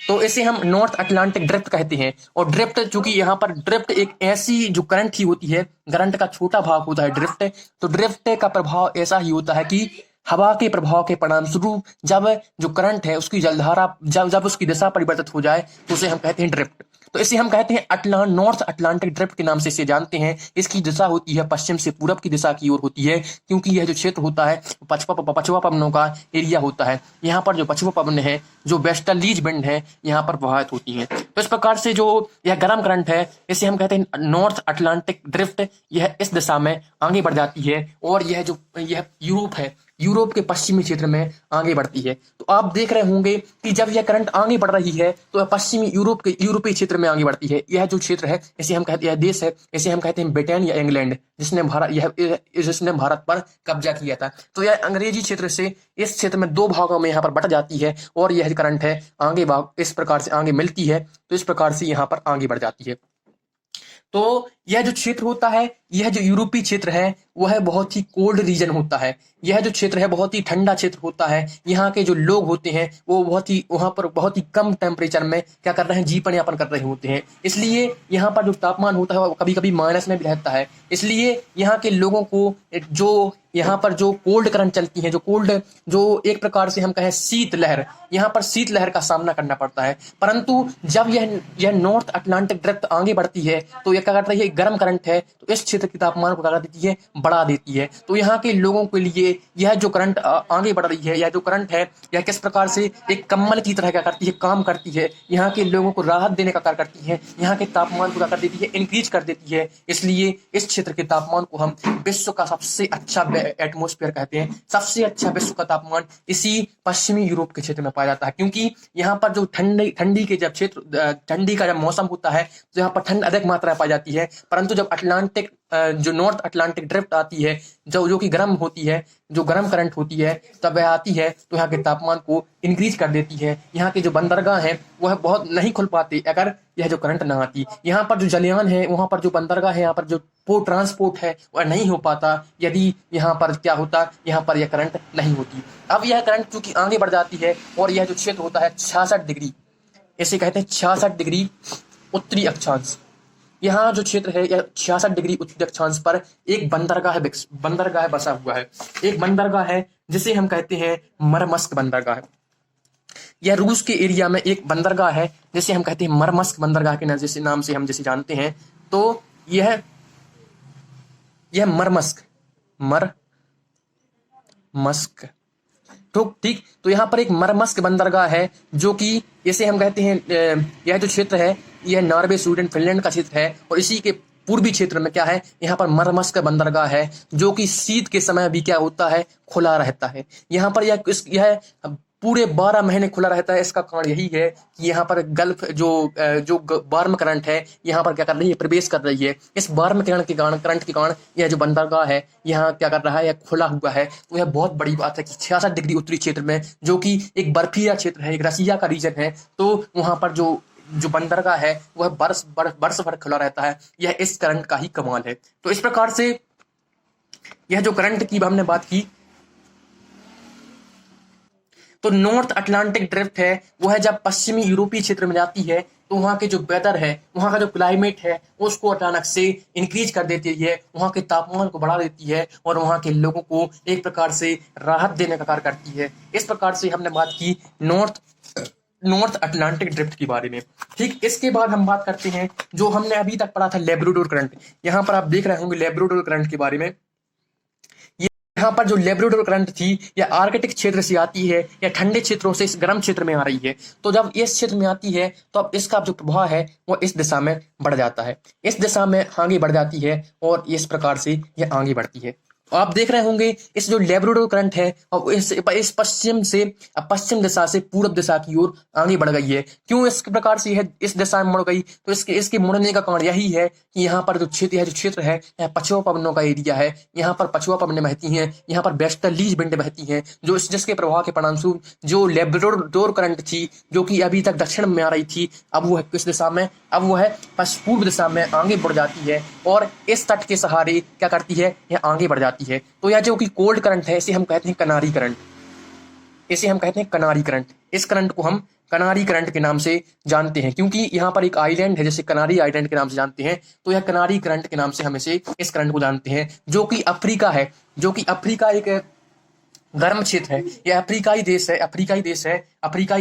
तो इसे हम नॉर्थ अटलांटिक ड्रिफ्ट कहते हैं। और ड्रिफ्ट, चूंकि यहाँ पर ड्रिफ्ट एक ऐसी जो करंट ही होती है, करंट का छोटा भाग होता है ड्रिफ्ट, तो ड्रिफ्ट का प्रभाव ऐसा ही होता है कि हवा के प्रभाव के परिणाम स्वरूप जब जो करंट है उसकी जलधारा जब उसकी दिशा परिवर्तित हो जाए तो उसे हम कहते हैं ड्रिफ्ट। तो इसे हम कहते हैं नॉर्थ अटलांटिक ड्रिफ्ट के नाम से इसे जानते हैं। इसकी दिशा होती है पश्चिम से पूरब की दिशा की ओर होती है, क्योंकि यह जो क्षेत्र होता है पछुआ पवनों का एरिया होता है। यहाँ पर जो पछुआ पवन है, जो वेस्टर्लीज विंड है, यहाँ पर प्रभावित होती है। तो इस प्रकार से जो यह गर्म करंट है इसे हम कहते हैं नॉर्थ अटलांटिक ड्रिफ्ट। यह इस दिशा में आगे बढ़ जाती है और यह यूरोप है, यूरोप के पश्चिमी क्षेत्र में आगे बढ़ती है। तो आप देख रहे होंगे कि जब यह करंट आगे बढ़ रही है तो यह पश्चिमी यूरोपीय क्षेत्र में आगे बढ़ती है। यह जो क्षेत्र है इसे हम कहते हैं, यह देश है इसे हम कहते हैं ब्रिटेन या इंग्लैंड, जिसने भारत पर कब्जा किया था। तो यह अंग्रेजी क्षेत्र से इस क्षेत्र में दो भागों में यहाँ पर बट जाती है और यह करंट है आगे इस प्रकार से आगे मिलती है, तो इस प्रकार से यहाँ पर आगे बढ़ जाती है। तो यह जो क्षेत्र होता है, यह जो यूरोपीय क्षेत्र है वह बहुत ही कोल्ड रीजन होता है। यह जो क्षेत्र है बहुत ही ठंडा क्षेत्र होता है। यहाँ के जो लोग होते हैं वो वहाँ पर बहुत ही कम टेम्परेचर में क्या कर रहे हैं, जीवन यापन कर रहे होते हैं। इसलिए यहाँ पर जो तापमान होता है वो कभी कभी माइनस में भी रहता है। इसलिए यहाँ के लोगों को जो यहाँ पर जो कोल्ड करंट चलती है, जो एक प्रकार से हम कहें शीत लहर, यहाँ पर शीत लहर का सामना करना पड़ता है। परंतु जब यह नॉर्थ अटलांटिक ड्रिफ्ट आगे बढ़ती है तो यह क्या करता है, गर्म करंट है तो इस क्षेत्र के तापमान को क्या कर देती है, बढ़ा देती है। तो यहाँ के लोगों के लिए यह जो करंट आगे बढ़ रही है, यह जो करंट है यह किस प्रकार से एक कम्बल की तरह क्या करती है, काम करती है। यहाँ के लोगों को राहत देने का कार्य करती है, यहाँ के तापमान को क्या कर देती है, इंक्रीज कर देती है। इसलिए इस क्षेत्र के तापमान को हम विश्व का सबसे अच्छा एटमॉस्फेयर कहते हैं। सबसे अच्छा विश्व का तापमान इसी पश्चिमी यूरोप के क्षेत्र में पाया जाता है, क्योंकि यहाँ पर जो ठंडी का जब मौसम होता है तो यहाँ पर ठंड अधिक मात्रा में पाई जाती है। परंतु जब जो नॉर्थ अटलांटिक ड्रिफ्ट आती है, जो कि गर्म होती है, जो गर्म करंट होती है, तब वह आती है तो यहाँ के तापमान को इंक्रीज कर देती है। यहाँ के जो बंदरगाह हैं वह बहुत नहीं खुल पाते अगर यह जो करंट ना आती। यहाँ पर जो जलयान है, वहाँ पर जो बंदरगाह है, यहाँ पर जो ट्रांसपोर्ट है वह नहीं हो पाता यदि यहाँ पर क्या होता, यहाँ पर यह करंट नहीं होती। अब यह करंट चूंकि आगे बढ़ जाती है और यह जो क्षेत्र होता है 66 डिग्री, इसे कहते हैं 66 डिग्री उत्तरी अक्षांश। यहाँ जो क्षेत्र है यह 66 डिग्री उत्तरी अक्षांश पर एक बंदरगाह बसा हुआ है। एक बंदरगाह है जिसे हम कहते हैं मरमस्क बंदरगाह। यह रूस के एरिया में एक बंदरगाह है जिसे हम कहते हैं मरमस्क बंदरगाह के नाम से हम जैसे जानते हैं। तो यह मरमस्क तो ठीक, तो यहाँ पर एक मरमस्क बंदरगाह है जो कि इसे हम कहते हैं, यह जो क्षेत्र है यह नॉर्वे, स्वीडन, फिनलैंड का क्षेत्र है और इसी के पूर्वी क्षेत्र में क्या है, यहाँ पर मरमस्क बंदरगाह है जो कि शीत के समय भी क्या होता है, खुला रहता है। यहाँ पर यह पूरे 12 महीने खुला रहता है। इसका कारण यही है कि यहाँ पर गल्फ जो वार्म करंट है यहाँ पर क्या कर रही है, प्रवेश कर रही है। इस वार्म करंट के कारण यह जो बंदरगाह है यहाँ क्या कर रहा है, यह खुला हुआ है। तो यह बहुत बड़ी बात है कि 66 डिग्री उत्तरी क्षेत्र में, जो कि एक बर्फीला क्षेत्र है, एक रसिया का रीजन है, तो वहाँ पर जो बंदरगाह है वह बरस भर खुला रहता है। यह इस करंट का ही कमाल है। तो इस प्रकार से यह जो करंट की हमने बात की, तो नॉर्थ अटलांटिक ड्रिफ्ट है वह जब पश्चिमी यूरोपीय क्षेत्र में जाती है तो वहाँ के जो वेदर है, वहाँ का जो क्लाइमेट है उसको अचानक से इंक्रीज कर देती है, वहाँ के तापमान को बढ़ा देती है और वहाँ के लोगों को एक प्रकार से राहत देने का कार्य करती है। इस प्रकार से हमने बात की नॉर्थ अटलांटिक ड्रिफ्ट के बारे में। ठीक, इसके बाद हम बात करते हैं जो हमने अभी तक पढ़ा था, लैब्राडोर करंट। यहाँ पर आप देख रहे होंगे लैब्राडोर करंट के बारे में। यहाँ पर जो लैब्राडोर करंट थी यह आर्कटिक क्षेत्र से आती है या ठंडे क्षेत्रों से इस गर्म क्षेत्र में आ रही है। तो जब इस क्षेत्र में आती है तो अब इसका जो प्रभाव है वो इस दिशा में बढ़ जाता है, इस दिशा में आगे बढ़ जाती है और इस प्रकार से यह आगे बढ़ती है। आप देख रहे होंगे इस जो लैब्राडोर करंट है और इस पश्चिम दिशा से पूर्व दिशा की ओर आगे बढ़ गई है। क्यों इस प्रकार से यह इस दिशा में मुड़ गई, तो इसके मुड़ने का कारण यही है कि यहाँ पर जो क्षेत्र है यह पछुआ पवनों का एरिया है। यहाँ पर पछुआ पवनें बहती हैं, यहाँ पर वेस्टर्लीज विंड बहती हैं, जिसके प्रभाव के परिणामस्वरूप जो लैब्राडोर करंट थी जो कि अभी तक दक्षिण में आ रही थी, अब वो है किस दिशा में, अब वो है पूर्व दिशा में आगे बढ़ जाती है और इस तट के सहारे क्या करती है, यह आगे बढ़ जाती है। तो यह जो कि कोल्ड करंट है इसे हम कहते हैं कनारी करंट, इसे हम कहते हैं कनारी करंट। इस करंट को हम कनारी करंट के नाम से जानते हैं क्योंकि यहाँ पर एक आइलैंड है जैसे कनारी आइलैंड के नाम से जानते हैं। तो यह कनारी करंट के नाम से हम इसे इस करंट को जानते हैं, जो कि अफ्रीका है, जो कि अफ्रीका एक गर्म क्षेत्र है, यह अफ्रीकाई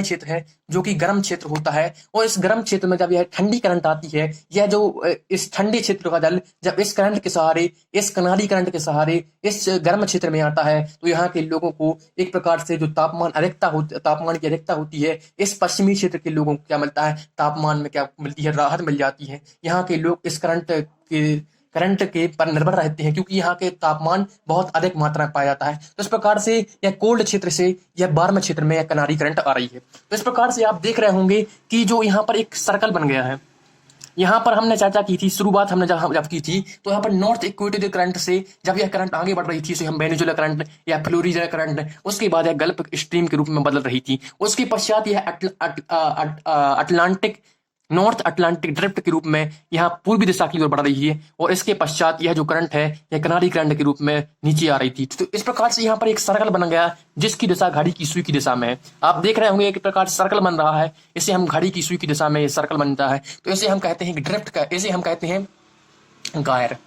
क्षेत्र है जो कि गर्म क्षेत्र होता है। और इस गर्म क्षेत्र में जब यह ठंडी करंट आती है, यह जो इस ठंडे क्षेत्र का जल जब इस करंट के सहारे, इस कनाली करंट के सहारे इस गर्म क्षेत्र में आता है, तो यहाँ के लोगों को एक प्रकार से जो तापमान की अधिकता होती है, इस पश्चिमी क्षेत्र के लोगों को क्या मिलता है, तापमान में क्या मिलती है, राहत मिल जाती है। यहाँ के लोग इस करंट के पर निर्भर रहते हैं, क्योंकि यहाँ के तापमान बहुत अधिक मात्रा में पाया जाता है। तो इस प्रकार से यह कोल्ड क्षेत्र से यह वार्म क्षेत्र में यह कनारी करंट आ रही है। तो इस प्रकार से आप देख रहे होंगे कि जो यहाँ पर एक सर्कल बन गया है, यहाँ पर हमने चर्चा की थी, शुरुआत हमने जब की थी, तो यहाँ पर नॉर्थ इक्वेटोरियल करंट से जब यह करंट आगे बढ़ रही थी, उसे हम वेनेजुएला करंट या फ्लोरिडा करंट, उसके बाद यह गल्फ स्ट्रीम के रूप में बदल रही थी। उसके पश्चात यह नॉर्थ अटलांटिक ड्रिफ्ट के रूप में यहाँ पूर्वी दिशा की ओर बढ़ रही है, और इसके पश्चात यह जो करंट है यह कनारी करंट के रूप में नीचे आ रही थी। तो इस प्रकार से यहाँ पर एक सर्कल बन गया जिसकी दिशा घड़ी की सुई की दिशा में है। आप देख रहे होंगे एक प्रकार सर्कल बन रहा है, इसे हम घड़ी की सुई की दिशा में सर्कल बनता है। तो इसे हम कहते हैं ड्रिफ्ट का, इसे हम कहते हैं गायर,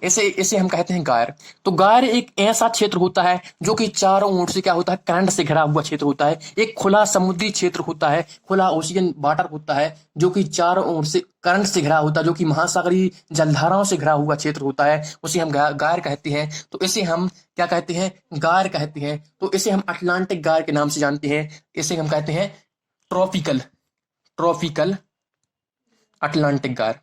इसे हम कहते हैं गायर। तो गायर एक ऐसा क्षेत्र होता है जो कि चारों ओर से क्या होता है, करंट से घिरा हुआ क्षेत्र होता है। एक खुला समुद्री क्षेत्र होता है, खुला ओशियन वाटर होता है जो कि चारों ओर से करंट से घिरा होता है, जो कि महासागरीय जलधाराओं से घिरा हुआ क्षेत्र होता है, उसे हम गायर कहते हैं। तो इसे हम क्या कहते हैं, गायर कहते हैं। तो इसे हम अटलांटिक गायर के नाम से जानते हैं। इसे हम कहते हैं ट्रॉपिकल अटलांटिक गायर,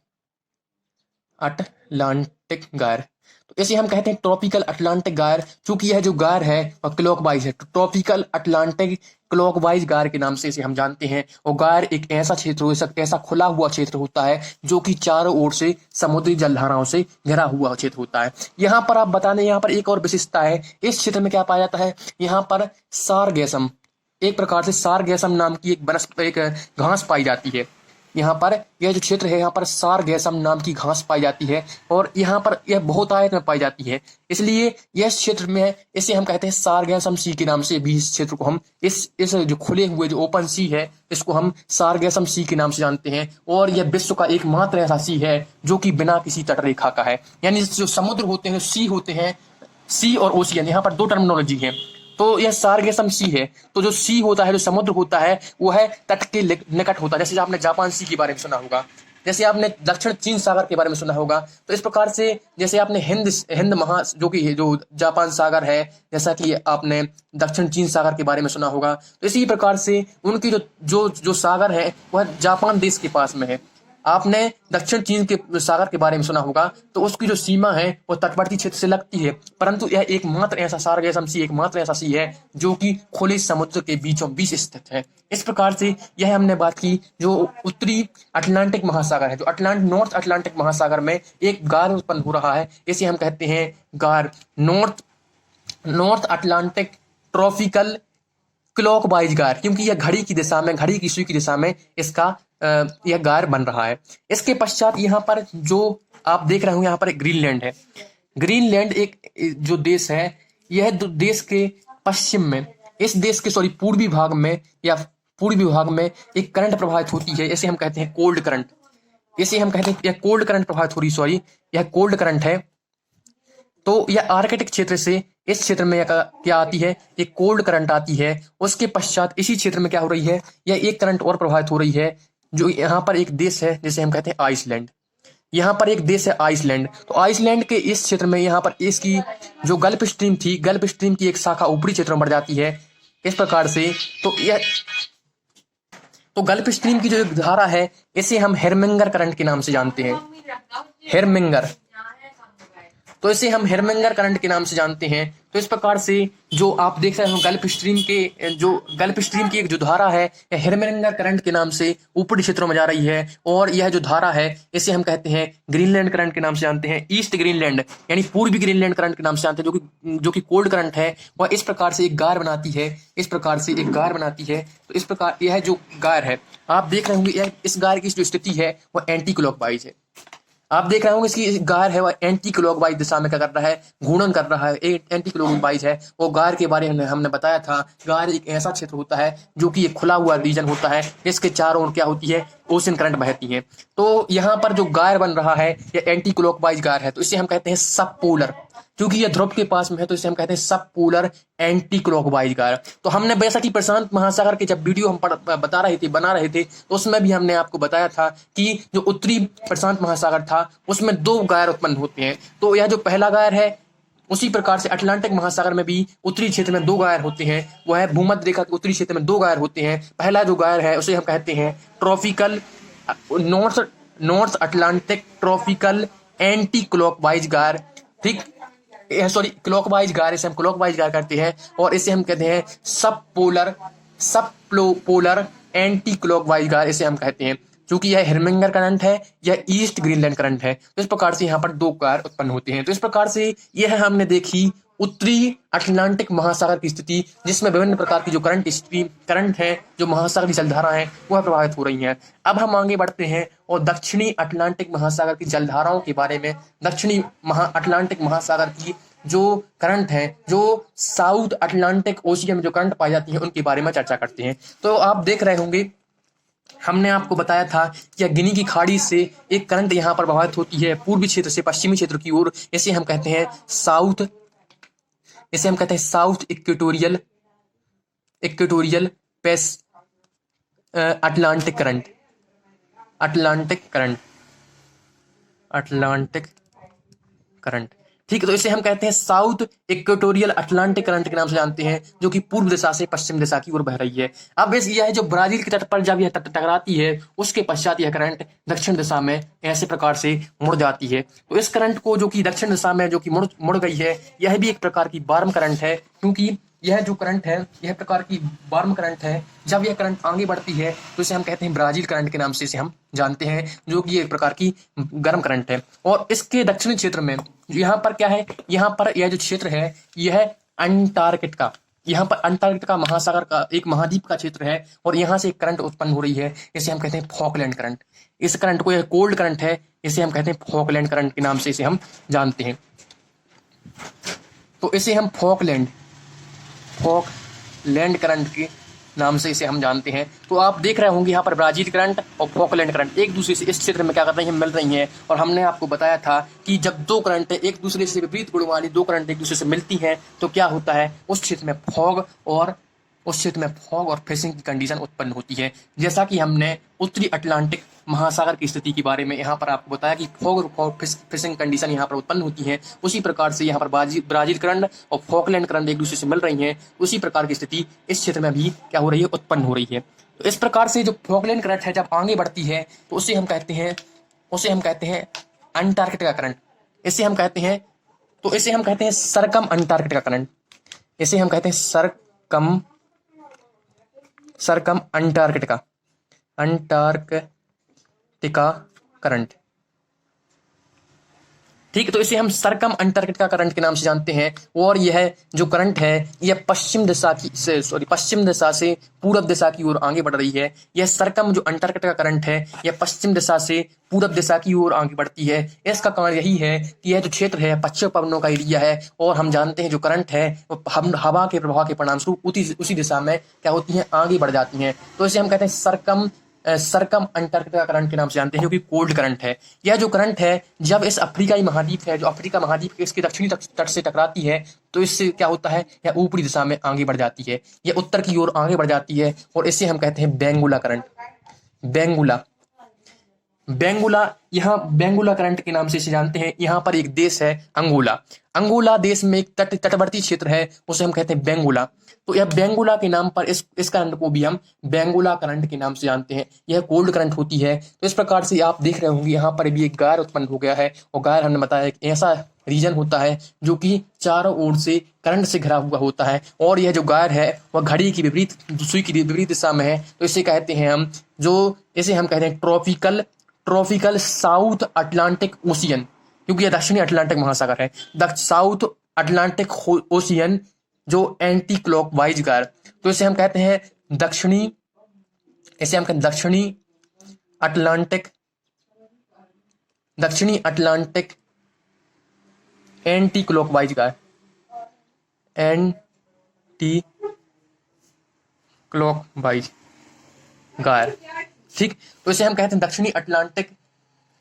अटलांटिक गायर। तो इसे हम कहते हैं ट्रॉपिकल अटलांटिक गायर, क्योंकि यह जो गायर है वह क्लॉकवाइज है। तो ट्रॉपिकल अटलांटिक क्लॉकवाइज गायर के नाम से इसे हम जानते हैं। और गायर एक ऐसा क्षेत्र हो सकता है, ऐसा खुला हुआ क्षेत्र होता है जो कि चारों ओर से समुद्री जलधाराओं से घिरा हुआ क्षेत्र होता है। यहाँ पर आप बता दें, यहाँ पर एक और विशेषता है, इस क्षेत्र में क्या पाया जाता है, यहाँ पर सारगेसम, एक प्रकार से सारगेसम नाम की एक घास पाई जाती है। यहाँ पर यह जो क्षेत्र है, यहाँ पर सारगेसम नाम की घास पाई जाती है, और यहाँ पर यह बहुतायत में पाई जाती है। इसलिए यह क्षेत्र में इसे हम कहते हैं सारगेसम सी के नाम से भी इस क्षेत्र को हम इस जो खुले हुए जो ओपन सी है, इसको हम सारगेसम सी के नाम से जानते हैं। और यह विश्व का एकमात्र ऐसा सी है जो कि बिना किसी तटरेखा का है। यानी जो समुद्र होते हैं, सी होते हैं, सी और ओशियन, यहाँ पर दो टर्मिनोलॉजी है। तो यह सारगेसम सी है। तो जो सी होता है, जो समुद्र होता है, वो है तट के निकट होता है। जैसे आपने जापान सी के बारे में सुना होगा, जैसे आपने दक्षिण चीन सागर के बारे में सुना होगा। तो इस प्रकार से जैसे आपने हिंद महा जो जापान सागर है, जैसा कि आपने दक्षिण चीन सागर के बारे में सुना होगा। तो इसी प्रकार से उनकी जो सागर है वह जापान देश के पास में है। आपने दक्षिण चीन के सागर के बारे में सुना होगा, तो उसकी जो सीमा है वो तटवर्ती क्षेत्र से लगती है, परंतु यह एकमात्र ऐसा सारगेसम सी एकमात्र ऐसा सी है जो कि खुले समुद्र के बीचों बीच स्थित है। इस प्रकार से यह हमने बात की जो उत्तरी अटलांटिक महासागर है, जो नॉर्थ अटलांटिक महासागर में एक गार उत्पन्न हो रहा है, इसे हम कहते हैं गार, नॉर्थ अटलांटिक ट्रॉपिकल क्लॉकवाइज गायर, क्योंकि यह घड़ी की दिशा में, घड़ी की सुई की दिशा में इसका यह गायर बन रहा है। इसके पश्चात यहाँ पर जो आप देख रहे हो, यहाँ पर एक ग्रीनलैंड है। ग्रीनलैंड एक जो देश है, यह देश के पश्चिम में, इस देश के पूर्वी भाग में या पूर्वी भाग में एक करंट प्रभावित होती है। इसे हम कहते हैं कोल्ड करंट। इसे हम कहते हैं यह कोल्ड करंट प्रभावित हो रही, यह कोल्ड करंट है। तो यह आर्कटिक क्षेत्र से इस क्षेत्र में क्या आती है, एक कोल्ड करंट आती है। उसके पश्चात इसी क्षेत्र में क्या हो रही है, यह एक करंट और प्रभावित हो रही है, जो यहाँ पर एक देश है जिसे हम कहते हैं आइसलैंड। यहाँ पर एक देश है आइसलैंड। तो आइसलैंड के इस क्षेत्र में यहाँ पर इसकी जो गल्फ स्ट्रीम थी, गल्फ स्ट्रीम की एक शाखा ऊपरी क्षेत्र में बढ़ जाती है इस प्रकार से। तो गल्फ स्ट्रीम की जो धारा है, इसे हम हेरमिंगर करंट के नाम से जानते हैं, हेरमिंगर। तो इसे हम हेरमिंगर करंट के नाम से जानते हैं। तो इस प्रकार से जो आप देख रहे हो गल्फ स्ट्रीम की एक जो धारा है, यह हेरमिंगर करंट के नाम से ऊपरी क्षेत्रों में जा रही है। और यह जो धारा है, इसे हम कहते हैं ग्रीनलैंड करंट के नाम से जानते हैं, ईस्ट ग्रीनलैंड यानी पूर्वी ग्रीनलैंड करंट के नाम से जानते हैं, जो कि कोल्ड करंट है। वह इस प्रकार से एक गार बनाती है, इस प्रकार से एक गार बनाती है। तो इस प्रकार यह जो गार है, आप देख रहे होंगे, इस गार की जो स्थिति है वह एंटी क्लॉकवाइज है। आप देख रहे होंगे इसकी गार है वह एंटी क्लॉकवाइज दिशा में क्या कर रहा है, घूर्णन कर रहा है, एंटी क्लॉकवाइज है। और गार के बारे में हमने बताया था, गार एक ऐसा क्षेत्र होता है जो कि एक खुला हुआ रीजन होता है, इसके चारों ओर क्या होती है, ओशन करंट बहती है। तो यहाँ पर जो गार बन रहा है यह एंटी क्लॉकवाइज गार है। तो इसे हम कहते हैं सब पोलर, क्योंकि यह ध्रुव के पास में है तो इसे हम कहते हैं सब पोलर एंटी क्लॉकवाइज गायर। तो हमने वैसा कि प्रशांत महासागर के जब वीडियो हम बता रहे थे, बना रहे थे, तो उसमें भी हमने आपको बताया था कि जो उत्तरी प्रशांत महासागर था उसमें 2 गायर उत्पन्न होते हैं। तो यह जो पहला गायर है, उसी प्रकार से अटलांटिक महासागर में भी उत्तरी क्षेत्र में 2 गायर होते हैं। वह है भूमध्य रेखा के उत्तरी क्षेत्र में 2 गायर होते हैं। पहला जो गायर है उसे हम कहते हैं tropical north Atlantic tropical anti clockwise गायर। ठीक, सॉरी क्लॉकवाइज गायर, इसे हम क्लॉकवाइज गायर करते हैं। और इसे हम कहते हैं सब पोलर एंटी क्लॉकवाइज गायर, इसे हम कहते हैं। क्योंकि यह हिरमिंगर करंट है, यह ईस्ट ग्रीनलैंड करंट है, तो इस प्रकार से यहाँ पर 2 गायर उत्पन्न होते हैं। तो इस प्रकार से यह हमने देखी उत्तरी अटलांटिक महासागर की स्थिति, जिसमें विभिन्न प्रकार की जो करंट है, जो महासागरीय जलधाराएं हैं, वह प्रभावित हो रही हैं। अब हम आगे बढ़ते हैं और दक्षिणी अटलांटिक महासागर की जलधाराओं के बारे में, दक्षिणी अटलांटिक महासागर की जो करंट है, जो साउथ अटलांटिक ओशियन में जो करंट पाई जाती है, उनके बारे में चर्चा करते हैं। तो आप देख रहे होंगे, हमने आपको बताया था कि गिनी की खाड़ी से एक करंट यहाँ पर प्रभावित होती है पूर्वी क्षेत्र से पश्चिमी क्षेत्र की ओर। इसे हम कहते हैं south equatorial pace Atlantic current. ठीक है, तो इसे हम कहते हैं साउथ इक्वेटोरियल अटलांटिक करंट के नाम से जानते हैं, जो कि पूर्व दिशा से पश्चिम दिशा की ओर बह रही है। अब यह है जो ब्राजील के तट पर जब यह टकराती है, उसके पश्चात यह करंट दक्षिण दिशा में ऐसे प्रकार से मुड़ जाती है। तो इस करंट को जो कि दक्षिण दिशा में जो कि मुड़ गई है, यह भी एक प्रकार की वार्म करंट है। क्योंकि यह जो करंट है, यह प्रकार की वार्म करंट है। जब यह करंट आगे बढ़ती है तो इसे हम कहते हैं ब्राजील करंट के नाम से इसे हम जानते हैं, जो कि एक प्रकार की गर्म करंट है। और इसके दक्षिणी क्षेत्र में यहाँ पर क्या है, यहाँ पर यह जो क्षेत्र है, यह अंटार्कटिका, यहाँ पर अंटार्कटिका महासागर का एक महाद्वीप का क्षेत्र है। और यहाँ से एक करंट उत्पन्न हो रही है, इसे हम कहते हैं फॉकलैंड करंट। इस करंट को, यह कोल्ड करंट है, इसे हम कहते हैं फॉकलैंड करंट के नाम से इसे हम जानते हैं। तो इसे हम फॉकलैंड करंट के नाम से इसे हम जानते हैं। तो आप देख रहे होंगे यहाँ पर ब्राजील करंट और फॉकलैंड करंट एक दूसरे से इस क्षेत्र में क्या कर रही हैं, मिल रही हैं। और हमने आपको बताया था कि जब 2 करंट एक दूसरे से विपरीत गुण वाली 2 करंट एक दूसरे से मिलती हैं तो क्या होता है, उस क्षेत्र में फॉग और फिशिंग की कंडीशन उत्पन्न होती है। जैसा कि हमने उत्तरी अटलांटिक महासागर की स्थिति के बारे में यहाँ पर आपको बताया कि फॉग और फिशिंग कंडीशन यहाँ पर उत्पन्न होती है, उसी प्रकार से यहाँ पर ब्राजील करंट और फॉकलैंड करंट एक दूसरे से मिल रही हैं, उसी प्रकार की स्थिति इस क्षेत्र में भी क्या हो रही है, उत्पन्न हो रही है। तो इस प्रकार से जो फॉकलैंड करंट है जब आगे बढ़ती है तो उसे हम कहते हैं अंटार्कटिका करंट। इसे हम कहते हैं सरकम अंटार्कटिका करंट। इसे हम कहते हैं सरकम अंटार्कटिका करंट। ठीक, तो इसे हम सरकम अंटार्कटिका करंट के नाम से जानते हैं। और यह जो करंट है, यह पश्चिम दिशा से पूरब दिशा की ओर आगे बढ़ रही है। यह सरकम जो अंटार्कटिका करंट है, यह पश्चिम दिशा से पूरब दिशा की ओर आगे बढ़ती है। इसका कारण यही है कि यह जो क्षेत्र है पश्चिम पवनों का एरिया है। और हम जानते हैं जो करंट है वो हवा के प्रभाव के परिणामस्वरूप उसी दिशा में क्या होती है, आगे बढ़ जाती हैं। तो इसे हम कहते हैं सरकम अंटार्कटिका करंट के नाम से जानते हैं, जो कि कोल्ड करंट है। यह जो करंट है, जब इस अफ्रीकाई महाद्वीप है, जो अफ्रीका महाद्वीप के इसके दक्षिणी तट से टकराती है, तो इससे क्या होता है, यह ऊपरी दिशा में आगे बढ़ जाती है, यह उत्तर की ओर आगे बढ़ जाती है। और इसे हम कहते हैं बेंगुला करंट। यहाँ बेंगुला करंट के नाम से इसे जानते हैं। यहाँ पर एक देश है अंगोला देश में एक तटवर्ती क्षेत्र है, उसे हम कहते हैं बेंगुला। तो यह बेंगुला के नाम पर इस करंट को भी हम बेंगुला करंट के नाम से जानते हैं। यह कोल्ड करंट होती है। तो इस प्रकार से आप देख रहे होंगे यहाँ पर भी एक गायर उत्पन्न हो गया है। और गायर हमने बताया एक ऐसा रीजन होता है जो कि चारों ओर से करंट से घिरा हुआ होता है। और यह जो गायर है वह घड़ी की सुई की विपरीत दिशा में है। तो इसे कहते हैं ट्रॉपिकल साउथ अटलांटिक ओशियन, क्योंकि यह दक्षिणी अटलांटिक महासागर है। साउथ अटलांटिक ओशियन जो एंटी क्लॉकवाइज गायर। तो इसे हम कहते हैं दक्षिणी अटलांटिक एंटी क्लॉकवाइज गायर। ठीक, तो इसे हम कहते हैं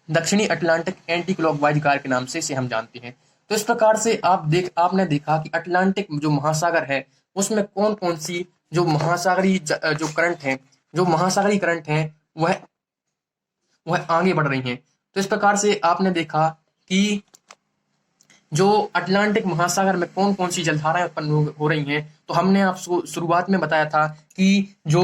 दक्षिणी अटलांटिक एंटी क्लॉकवाइज गायर के नाम से इसे हम जानते हैं। तो इस प्रकार से आपने देखा कि अटलांटिक जो महासागर है उसमें कौन कौन सी जो जो करंट है, जो महासागरीय करंट है, वह वह आगे बढ़ रही हैं। तो इस प्रकार से आपने देखा कि जो अटलांटिक महासागर में कौन कौन सी जलधाराएं उत्पन्न हो रही हैं। तो हमने आपको शुरुआत में बताया था कि जो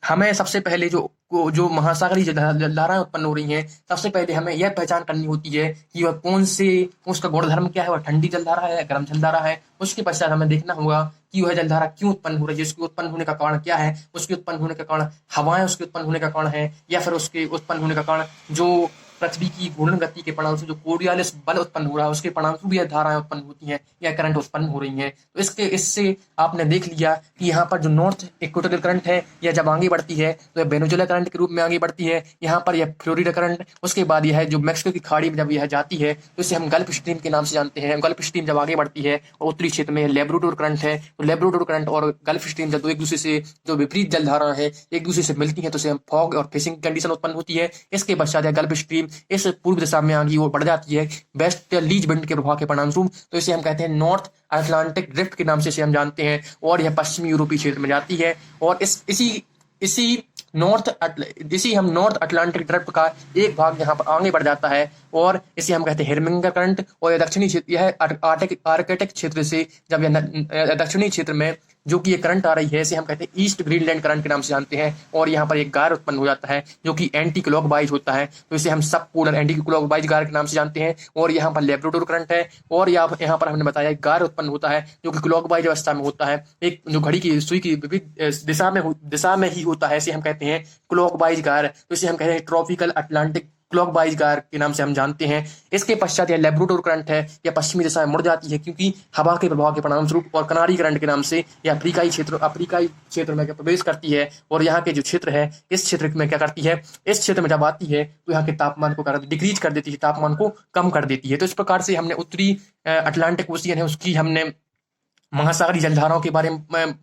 हमें सबसे पहले जो महासागरीय जलधाराएं उत्पन्न हो रही हैं, सबसे पहले हमें यह पहचान करनी होती है कि वह उसका गुणधर्म क्या है, वह ठंडी जलधारा है या गर्म जलधारा है। उसके पश्चात हमें देखना होगा कि वह जलधारा क्यों उत्पन्न हो रही है, उसके उत्पन्न होने का कारण क्या है, उसके उत्पन्न होने का कारण हवाएं उसके उत्पन्न होने का कारण है, या फिर उसके उत्पन्न होने का कारण जो पृथ्वी की घूर्णन गति के परिणाम से जो कोरियोलिस बल उत्पन्न हो रहा है उसके परिणाम भी यह धाराएं उत्पन्न होती हैं या करंट उत्पन्न हो रही हैं। तो इससे आपने देख लिया कि यहाँ पर जो नॉर्थ इक्वेटोरियल करंट है यह जब आगे बढ़ती है तो यह वेनेजुएला करंट के रूप में आगे बढ़ती है। यहाँ पर यह फ्लोरिडा करंट, उसके बाद यह जो मैक्सिको की खाड़ी में जब यह जाती है तो इसे हम गल्फ स्ट्रीम के नाम से जानते हैं। गल्फ स्ट्रीम जब आगे बढ़ती है और उत्तरी क्षेत्र में लेब्राडोर करंट है, तो लेब्राडोर करंट और गल्फ स्ट्रीम जब एक दूसरे से जो विपरीत जलधारा है एक दूसरे से मिलती है तो उसे हम फॉग और फिशिंग कंडीशन उत्पन्न होती है। इसके पश्चात गल्फ स्ट्रीम इस पूर्व दिशा में आगे और बढ़ जाती है वेस्ट लीज विंड के प्रभाव के परिणामस्वरूप, तो इसे हम कहते हैं नॉर्थ अटलांटिक ड्रिफ्ट के नाम से इसे हम जानते हैं। और यह पश्चिमी यूरोपीय क्षेत्र में जाती है और इसी हम नॉर्थ अटलांटिक ड्रिफ्ट का एक भाग यहाँ पर आगे बढ़ जाता है और इसे हम कहते हैं हेरमिंगर करंट। और यह दक्षिणी क्षेत्र, यह आर्कटिक क्षेत्र से जब यह दक्षिणी क्षेत्र में जो कि ये करंट आ रही है इसे हम कहते हैं ईस्ट ग्रीनलैंड करंट के नाम से जानते हैं। और यहाँ पर एक गार उत्पन्न हो जाता है जो कि एंटी क्लॉकवाइज होता है, तो इसे हम सब पोलर एंटी क्लॉकवाइज गार के नाम से जानते हैं। और यहाँ पर लेब्राडोर करंट है और यहाँ पर हमने बताया गार उत्पन्न होता है जो कि क्लॉकवाइज अवस्था में होता है, एक जो घड़ी की सुई की विपरीत दिशा में ही होता है, इसे हम कहते हैं क्लॉकवाइज गार। तो इसे हम कहते हैं ट्रॉपिकल अटलांटिक क्लॉकवाइज गार के नाम से हम जानते हैं। इसके पश्चात यह लेब्राडोर करंट है, यह पश्चिमी दिशा में मुड़ जाती है क्योंकि हवा के प्रभाव के परिणाम स्वरूप, और कनारी करंट के नाम से यह अफ्रीकाई क्षेत्र में प्रवेश करती है। और यहाँ के जो क्षेत्र है इस क्षेत्र में क्या करती है, इस क्षेत्र में जब आती है तो यहाँ के तापमान को डिक्रीज कर देती है, तापमान को कम कर देती है। तो इस प्रकार से हमने उत्तरी अटलांटिक ओशियन है उसकी हमने महासागरीय जलधाराओं के बारे में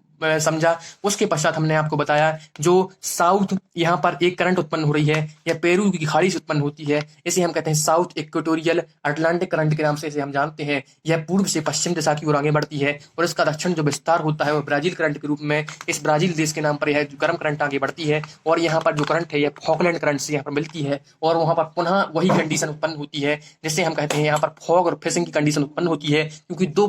समझा। उसके पश्चात हमने आपको बताया जो साउथ यहाँ पर एक करंट उत्पन्न हो रही है, यह पेरू की खाड़ी से उत्पन्न होती है, इसे हम कहते हैं साउथ इक्वेटोरियल अटलांटिक करंट के नाम से इसे हम जानते हैं। यह पूर्व से पश्चिम दिशा की ओर आगे बढ़ती है और इसका दक्षिण जो विस्तार होता है वह ब्राजील करंट के रूप में, इस ब्राजील देश के नाम पर यह गर्म करंट आगे बढ़ती है। और यहाँ पर जो करंट है यह फॉकलैंड करंट से यहाँ पर मिलती है और वहां पर पुनः वही कंडीशन उत्पन्न होती है जिससे हम कहते हैं यहाँ पर फॉग और फिशिंग की कंडीशन उत्पन्न होती है, क्योंकि दो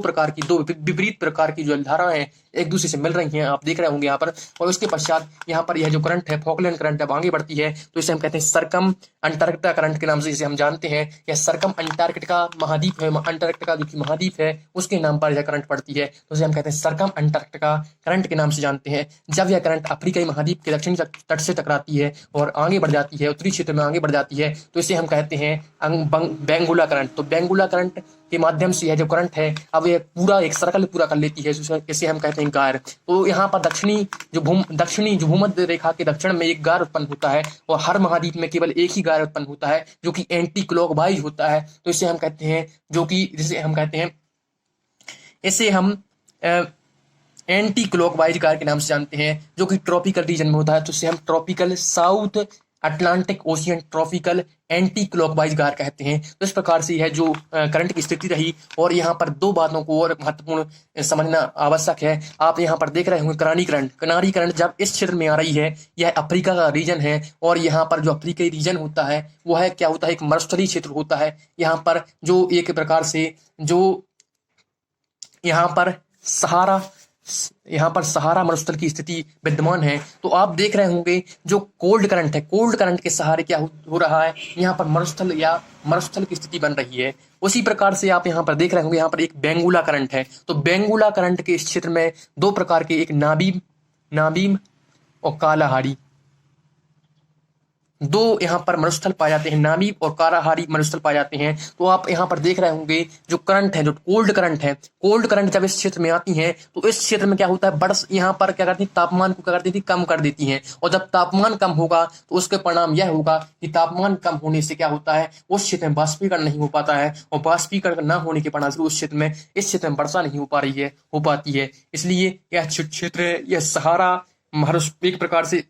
विपरीत प्रकार की जो जलधाराएं एक दूसरे से मिल रही हैं, आप देख रहे होंगे यहाँ पर। और उसके पश्चात यहाँ पर यह जो करंट है फॉकलैंड करंट जब आगे बढ़ती है तो इसे हम कहते हैं सरकम अंटार्कटिका करंट के नाम से इसे हम जानते हैं। यह सरकम अंटार्कटिका महाद्वीप है, अंटार्कटिका जो कि महाद्वीप है उसके नाम पर यह करंट पड़ती है, तो इसे हम कहते हैं सरकम अंटार्कटिका करंट के नाम से जानते हैं। जब यह करंट अफ्रीकाई महाद्वीप के दक्षिणी तट से टकराती है और आगे बढ़ जाती है, उत्तरी क्षेत्र में आगे बढ़ जाती है, तो इसे हम कहते हैं बेंगुला करंट। तो बेंगुला करंट के माध्यम से यह जो करंट है अब यह पूरा एक सर्कल पूरा कर लेती है, इसे हम कहते हैं गार। तो यहाँ पर दक्षिणी जो भूमध्य रेखा के दक्षिण में एक गार उत्पन्न होता है और हर महाद्वीप में केवल एक ही गार उत्पन्न होता है जो कि एंटी क्लॉकवाइज होता है, तो इसे हम कहते हैं इसे हम एंटी क्लॉकवाइज गार के नाम से जानते हैं जो कि ट्रॉपिकल रीजन में होता है, तो इसे हम tropical south Atlantic ocean tropical anti clockwise गार कहते हैं। तो इस प्रकार से यह जो करंट की स्थिति रही। और यहाँ पर दो बातों को और महत्वपूर्ण समझना आवश्यक है। आप यहाँ पर देख रहे होंगे कनारी करंट जब इस क्षेत्र में आ रही है, यह अफ्रीका का रीजन है और यहाँ पर जो अफ्रीकी रीजन होता है वह क्या होता है, एक मरुस्थलीय क्षेत्र होता है। यहाँ पर जो एक प्रकार से जो यहाँ पर सहारा मरुस्थल की स्थिति विद्यमान है। तो आप देख रहे होंगे जो कोल्ड करंट के सहारे क्या हो रहा है, यहाँ पर मरुस्थल की स्थिति बन रही है। उसी प्रकार से आप यहाँ पर देख रहे होंगे यहाँ पर एक बेंगुला करंट है। तो बेंगुला करंट के इस क्षेत्र में दो प्रकार के, एक नाबीम और कालाहारी, दो यहाँ पर मरुस्थल पाए जाते हैं, नाबीब और कालाहारी मरुस्थल पाए जाते हैं। तो आप यहाँ पर देख रहे होंगे जो करंट है, जो कोल्ड करंट जब इस क्षेत्र में आती हैं तो इस क्षेत्र में क्या होता है, यहाँ पर क्या करती है, तापमान को क्या करती थी, कम कर देती हैं। और जब तापमान कम होगा तो उसके परिणाम यह होगा कि तापमान कम होने से क्या होता है, उस क्षेत्र में बाष्पीकरण नहीं हो पाता है और बाष्पीकरण न होने के परिणाम इस क्षेत्र में वर्षा नहीं हो पाती है। इसलिए यह क्षेत्र, यह सहारा एक प्रकार से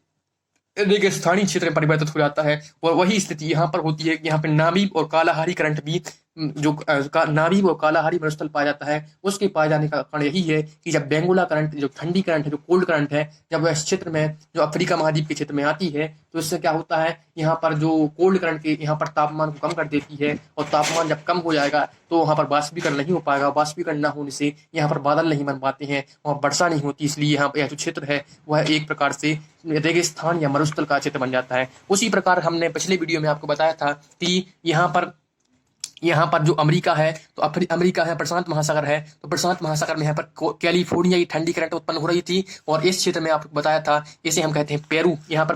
एक स्थानीय क्षेत्र में परिवर्तित हो जाता है और वही स्थिति यहाँ पर होती है। यहाँ पर नाबीब और कालाहारी करंट भी नाभिक व कालाहारी मरुस्थल पाया जाता है, उसके पाए जाने का कारण यही है कि जब बेंगुला करंट, जो ठंडी करंट है, जो कोल्ड करंट है, जब वह इस क्षेत्र में, जो अफ्रीका महाद्वीप के क्षेत्र में आती है, तो इससे क्या होता है, यहाँ पर जो कोल्ड करंट के यहाँ पर तापमान को कम कर देती है, और तापमान जब कम हो जाएगा तो वहाँ पर बाष्पीकरण नहीं हो पाएगा। बाष्पीकरण न होने से यहाँ पर बादल नहीं बन पाते हैं, वहाँ वर्षा नहीं होती, इसलिए यहाँ यह जो क्षेत्र है वह एक प्रकार से रेगिस्तान या मरुस्थल का क्षेत्र बन जाता है। उसी प्रकार हमने पिछले वीडियो में आपको बताया था कि यहाँ पर जो अमेरिका है, तो अमेरिका है, प्रशांत महासागर है, तो प्रशांत महासागर में यहाँ पर कैलिफोर्निया की ठंडी करंट उत्पन्न हो रही थी, और इस क्षेत्र में आपको बताया था, इसे हम कहते हैं पेरू। यहाँ पर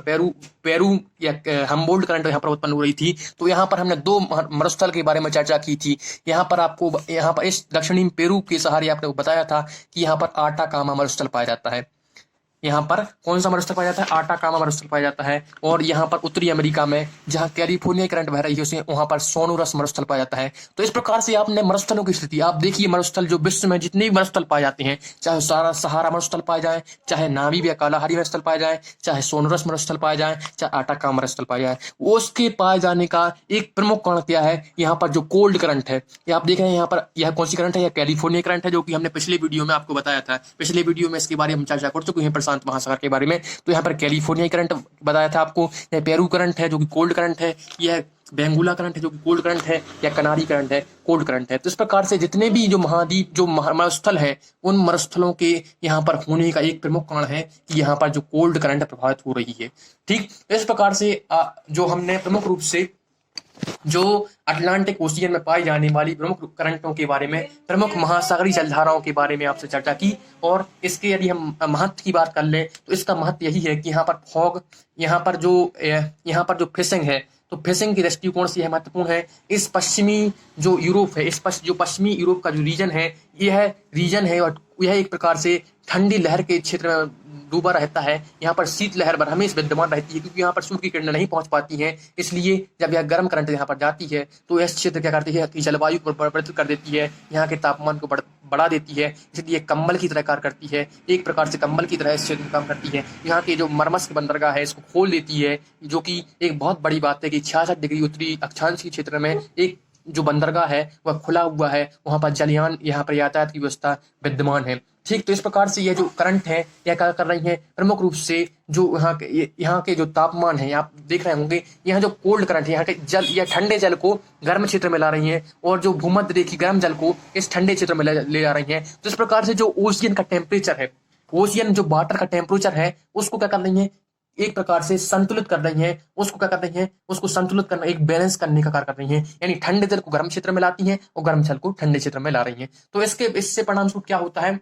पेरू या हम्बोल्ट करंट यहाँ पर उत्पन्न हो रही थी। तो यहाँ पर हमने दो मरुस्थल के बारे में चर्चा की थी। यहाँ पर इस दक्षिणी पेरू के सहारे आपने बताया था कि यहाँ पर आटाकामा मरुस्थल पाया जाता है। यहाँ पर कौन सा मरुस्थल पाया जाता है? आटाकामा मरुस्थल पाया जाता है। और यहाँ पर उत्तरी अमेरिका में जहाँ कैलिफोर्निया करंट बह रही है उसे वहाँ पर सोनोरस मरुस्थल पाया जाता है। तो इस प्रकार से आपने मरुस्थलों की स्थिति आप देखिए। मरुस्थल जो विश्व में जितने भी मरुस्थल पाए जाते हैं, चाहे सहारा मरुस्थल पाए जाए, चाहे नामीबिया या कालाहारी मरुस्थल पाए जाए, चाहे सोनोरस मरुस्थल पाए जाए, चाहे आटाकामा मरुस्थल पाए जाए, उसके पाए जाने का एक प्रमुख कारण क्या है? यहाँ पर जो कोल्ड करंट है, ये आप देख रहे हैं यहाँ पर, यह कौन सी करंट है? यह कैलिफोर्निया करंट है, जो कि हमने पिछले वीडियो में आपको बताया था। पिछले वीडियो में इसके बारे में चर्चा कर चुके हैं, प्रशांत महासागर के बारे में। तो यहाँ पर कैलिफोर्निया करंट बताया था आपको, यह पेरू करंट है जो कि कोल्ड करंट है, यह बेंगुला करंट है जो कि कोल्ड करंट है, या कनारी करंट है कोल्ड करंट है। तो इस प्रकार से जितने भी जो महाद्वीप, जो मरुस्थल है, उन मरुस्थलों के यहाँ पर होने का एक प्रमुख कारण है कि यहाँ पर जो कोल्ड करंट प्रभावित हो रही है। ठीक, इस प्रकार से जो हमने प्रमुख रूप से जो अटलांटिक ओशियन में पाई जाने वाली प्रमुख करंटों के बारे में, प्रमुख महासागरीय जलधाराओं के बारे में आपसे चर्चा की। और इसके यदि हम महत्व की बात कर लें तो इसका महत्व यही है कि यहाँ पर फॉग, यहाँ पर जो फिशिंग है, तो फिशिंग की दृष्टिकोण से यह महत्वपूर्ण है। इस पश्चिमी जो यूरोप है, जो पश्चिमी यूरोप का जो रीजन है, यह रीजन है और यह एक प्रकार से ठंडी लहर के क्षेत्र में डूबा रहता है। यहाँ पर शीत लहर हमेशा विद्यमान रहती है, क्योंकि यहाँ पर सूर्य की किरणें नहीं पहुंच पाती हैं। इसलिए जब यह गर्म करंट यहाँ पर जाती है तो यह क्षेत्र क्या करती है कि जलवायु को परिवर्तित कर देती है, यहाँ के तापमान को बढ़ा देती है। इसलिए कम्बल की तरह कार्य करती है, एक प्रकार से कम्बल की तरह इस क्षेत्र में काम करती है। यहाँ के जो मरमस्क बंदरगाह है इसको खोल देती है, जो कि एक बहुत बड़ी बात है कि 66 डिग्री उत्तरी अक्षांश के क्षेत्र में एक जो बंदरगाह है वह खुला हुआ है, वहां पर जलयान, यहाँ पर यातायात की व्यवस्था विद्यमान है। ठीक, तो इस प्रकार से यह जो करंट है यह क्या कर रही है? प्रमुख रूप से जो यहाँ के जो तापमान है, आप देख रहे होंगे, यहाँ जो कोल्ड करंट है, यहाँ के जल या ठंडे जल को गर्म क्षेत्र में ला रही है, और जो भूमध्य रेखीय गर्म जल को इस ठंडे क्षेत्र में ले जा रही है। तो इस प्रकार से जो ओशियन का टेम्परेचर है, ओशियन जो वाटर का टेम्परेचर है, उसको क्या कर रही है? एक प्रकार से संतुलित कर रही है। उसको क्या कर रही है? उसको संतुलित करना, एक बैलेंस करने का कार्य कर रही है। यानी ठंडे जल को गर्म क्षेत्र में लाती है और गर्म जल को ठंडे क्षेत्र में ला रही है। तो इससे परिणामस्वरूप क्या होता है?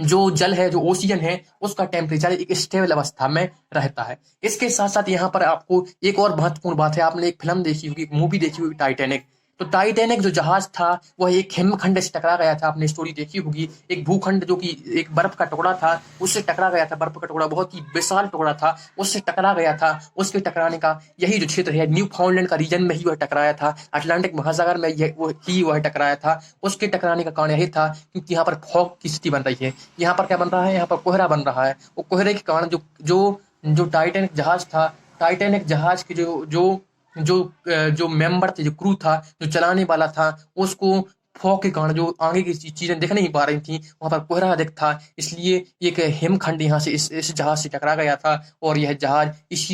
जो जल है, जो ओशियन है, उसका टेम्परेचर एक स्टेबल अवस्था में रहता है। इसके साथ साथ यहाँ पर आपको एक और महत्वपूर्ण बात है, आपने एक फिल्म देखी होगी, एक मूवी देखी होगी, टाइटैनिक। तो टाइटैनिक जो जहाज था वह एक हिमखंड से टकरा गया था, आपने स्टोरी देखी होगी। एक भूखंड जो कि एक बर्फ का टुकड़ा था उससे टकरा गया था, बर्फ का टुकड़ा बहुत ही विशाल टुकड़ा था, उससे टकरा गया था। उसके टकराने का यही जो क्षेत्र है, न्यू फाउंडलैंड का रीजन में ही वह टकराया था, अटलांटिक महासागर में वह टकराया था। उसके टकराने का कारण यही था क्योंकि यहाँ पर फॉग की स्थिति बन रही है। यहाँ पर क्या बन रहा है? यहाँ पर कोहरा बन रहा है। वो कोहरे के कारण जो टाइटैनिक जहाज था, टाइटैनिक जहाज के जो मेंबर थे, जो क्रू था, जो चलाने वाला था, उसको फॉग के कारण जो आगे की चीजें दिख नहीं पा रही थी, वहां पर कोहरा अधिक था, इसलिए एक हिमखंड यहाँ से इस जहाज से टकरा गया था और यह जहाज,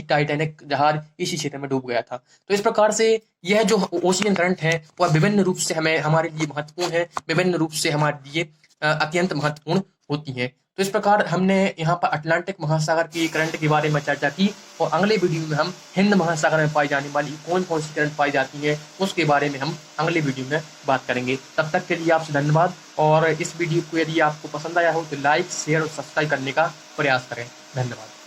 टाइटैनिक जहाज इसी क्षेत्र में डूब गया था। तो इस प्रकार से यह जो ओशियन करंट है वह विभिन्न रूप से हमारे लिए महत्वपूर्ण है, विभिन्न रूप से हमारे लिए अत्यंत महत्वपूर्ण होती है। तो इस प्रकार हमने यहाँ पर अटलांटिक महासागर की करंट के बारे में चर्चा की, और अगले वीडियो में हम हिंद महासागर में पाई जाने वाली कौन कौन सी करंट पाई जाती है उसके बारे में हम अगले वीडियो में बात करेंगे। तब तक के लिए आपसे धन्यवाद, और इस वीडियो को यदि आपको पसंद आया हो तो लाइक, शेयर और सब्सक्राइब करने का प्रयास करें। धन्यवाद।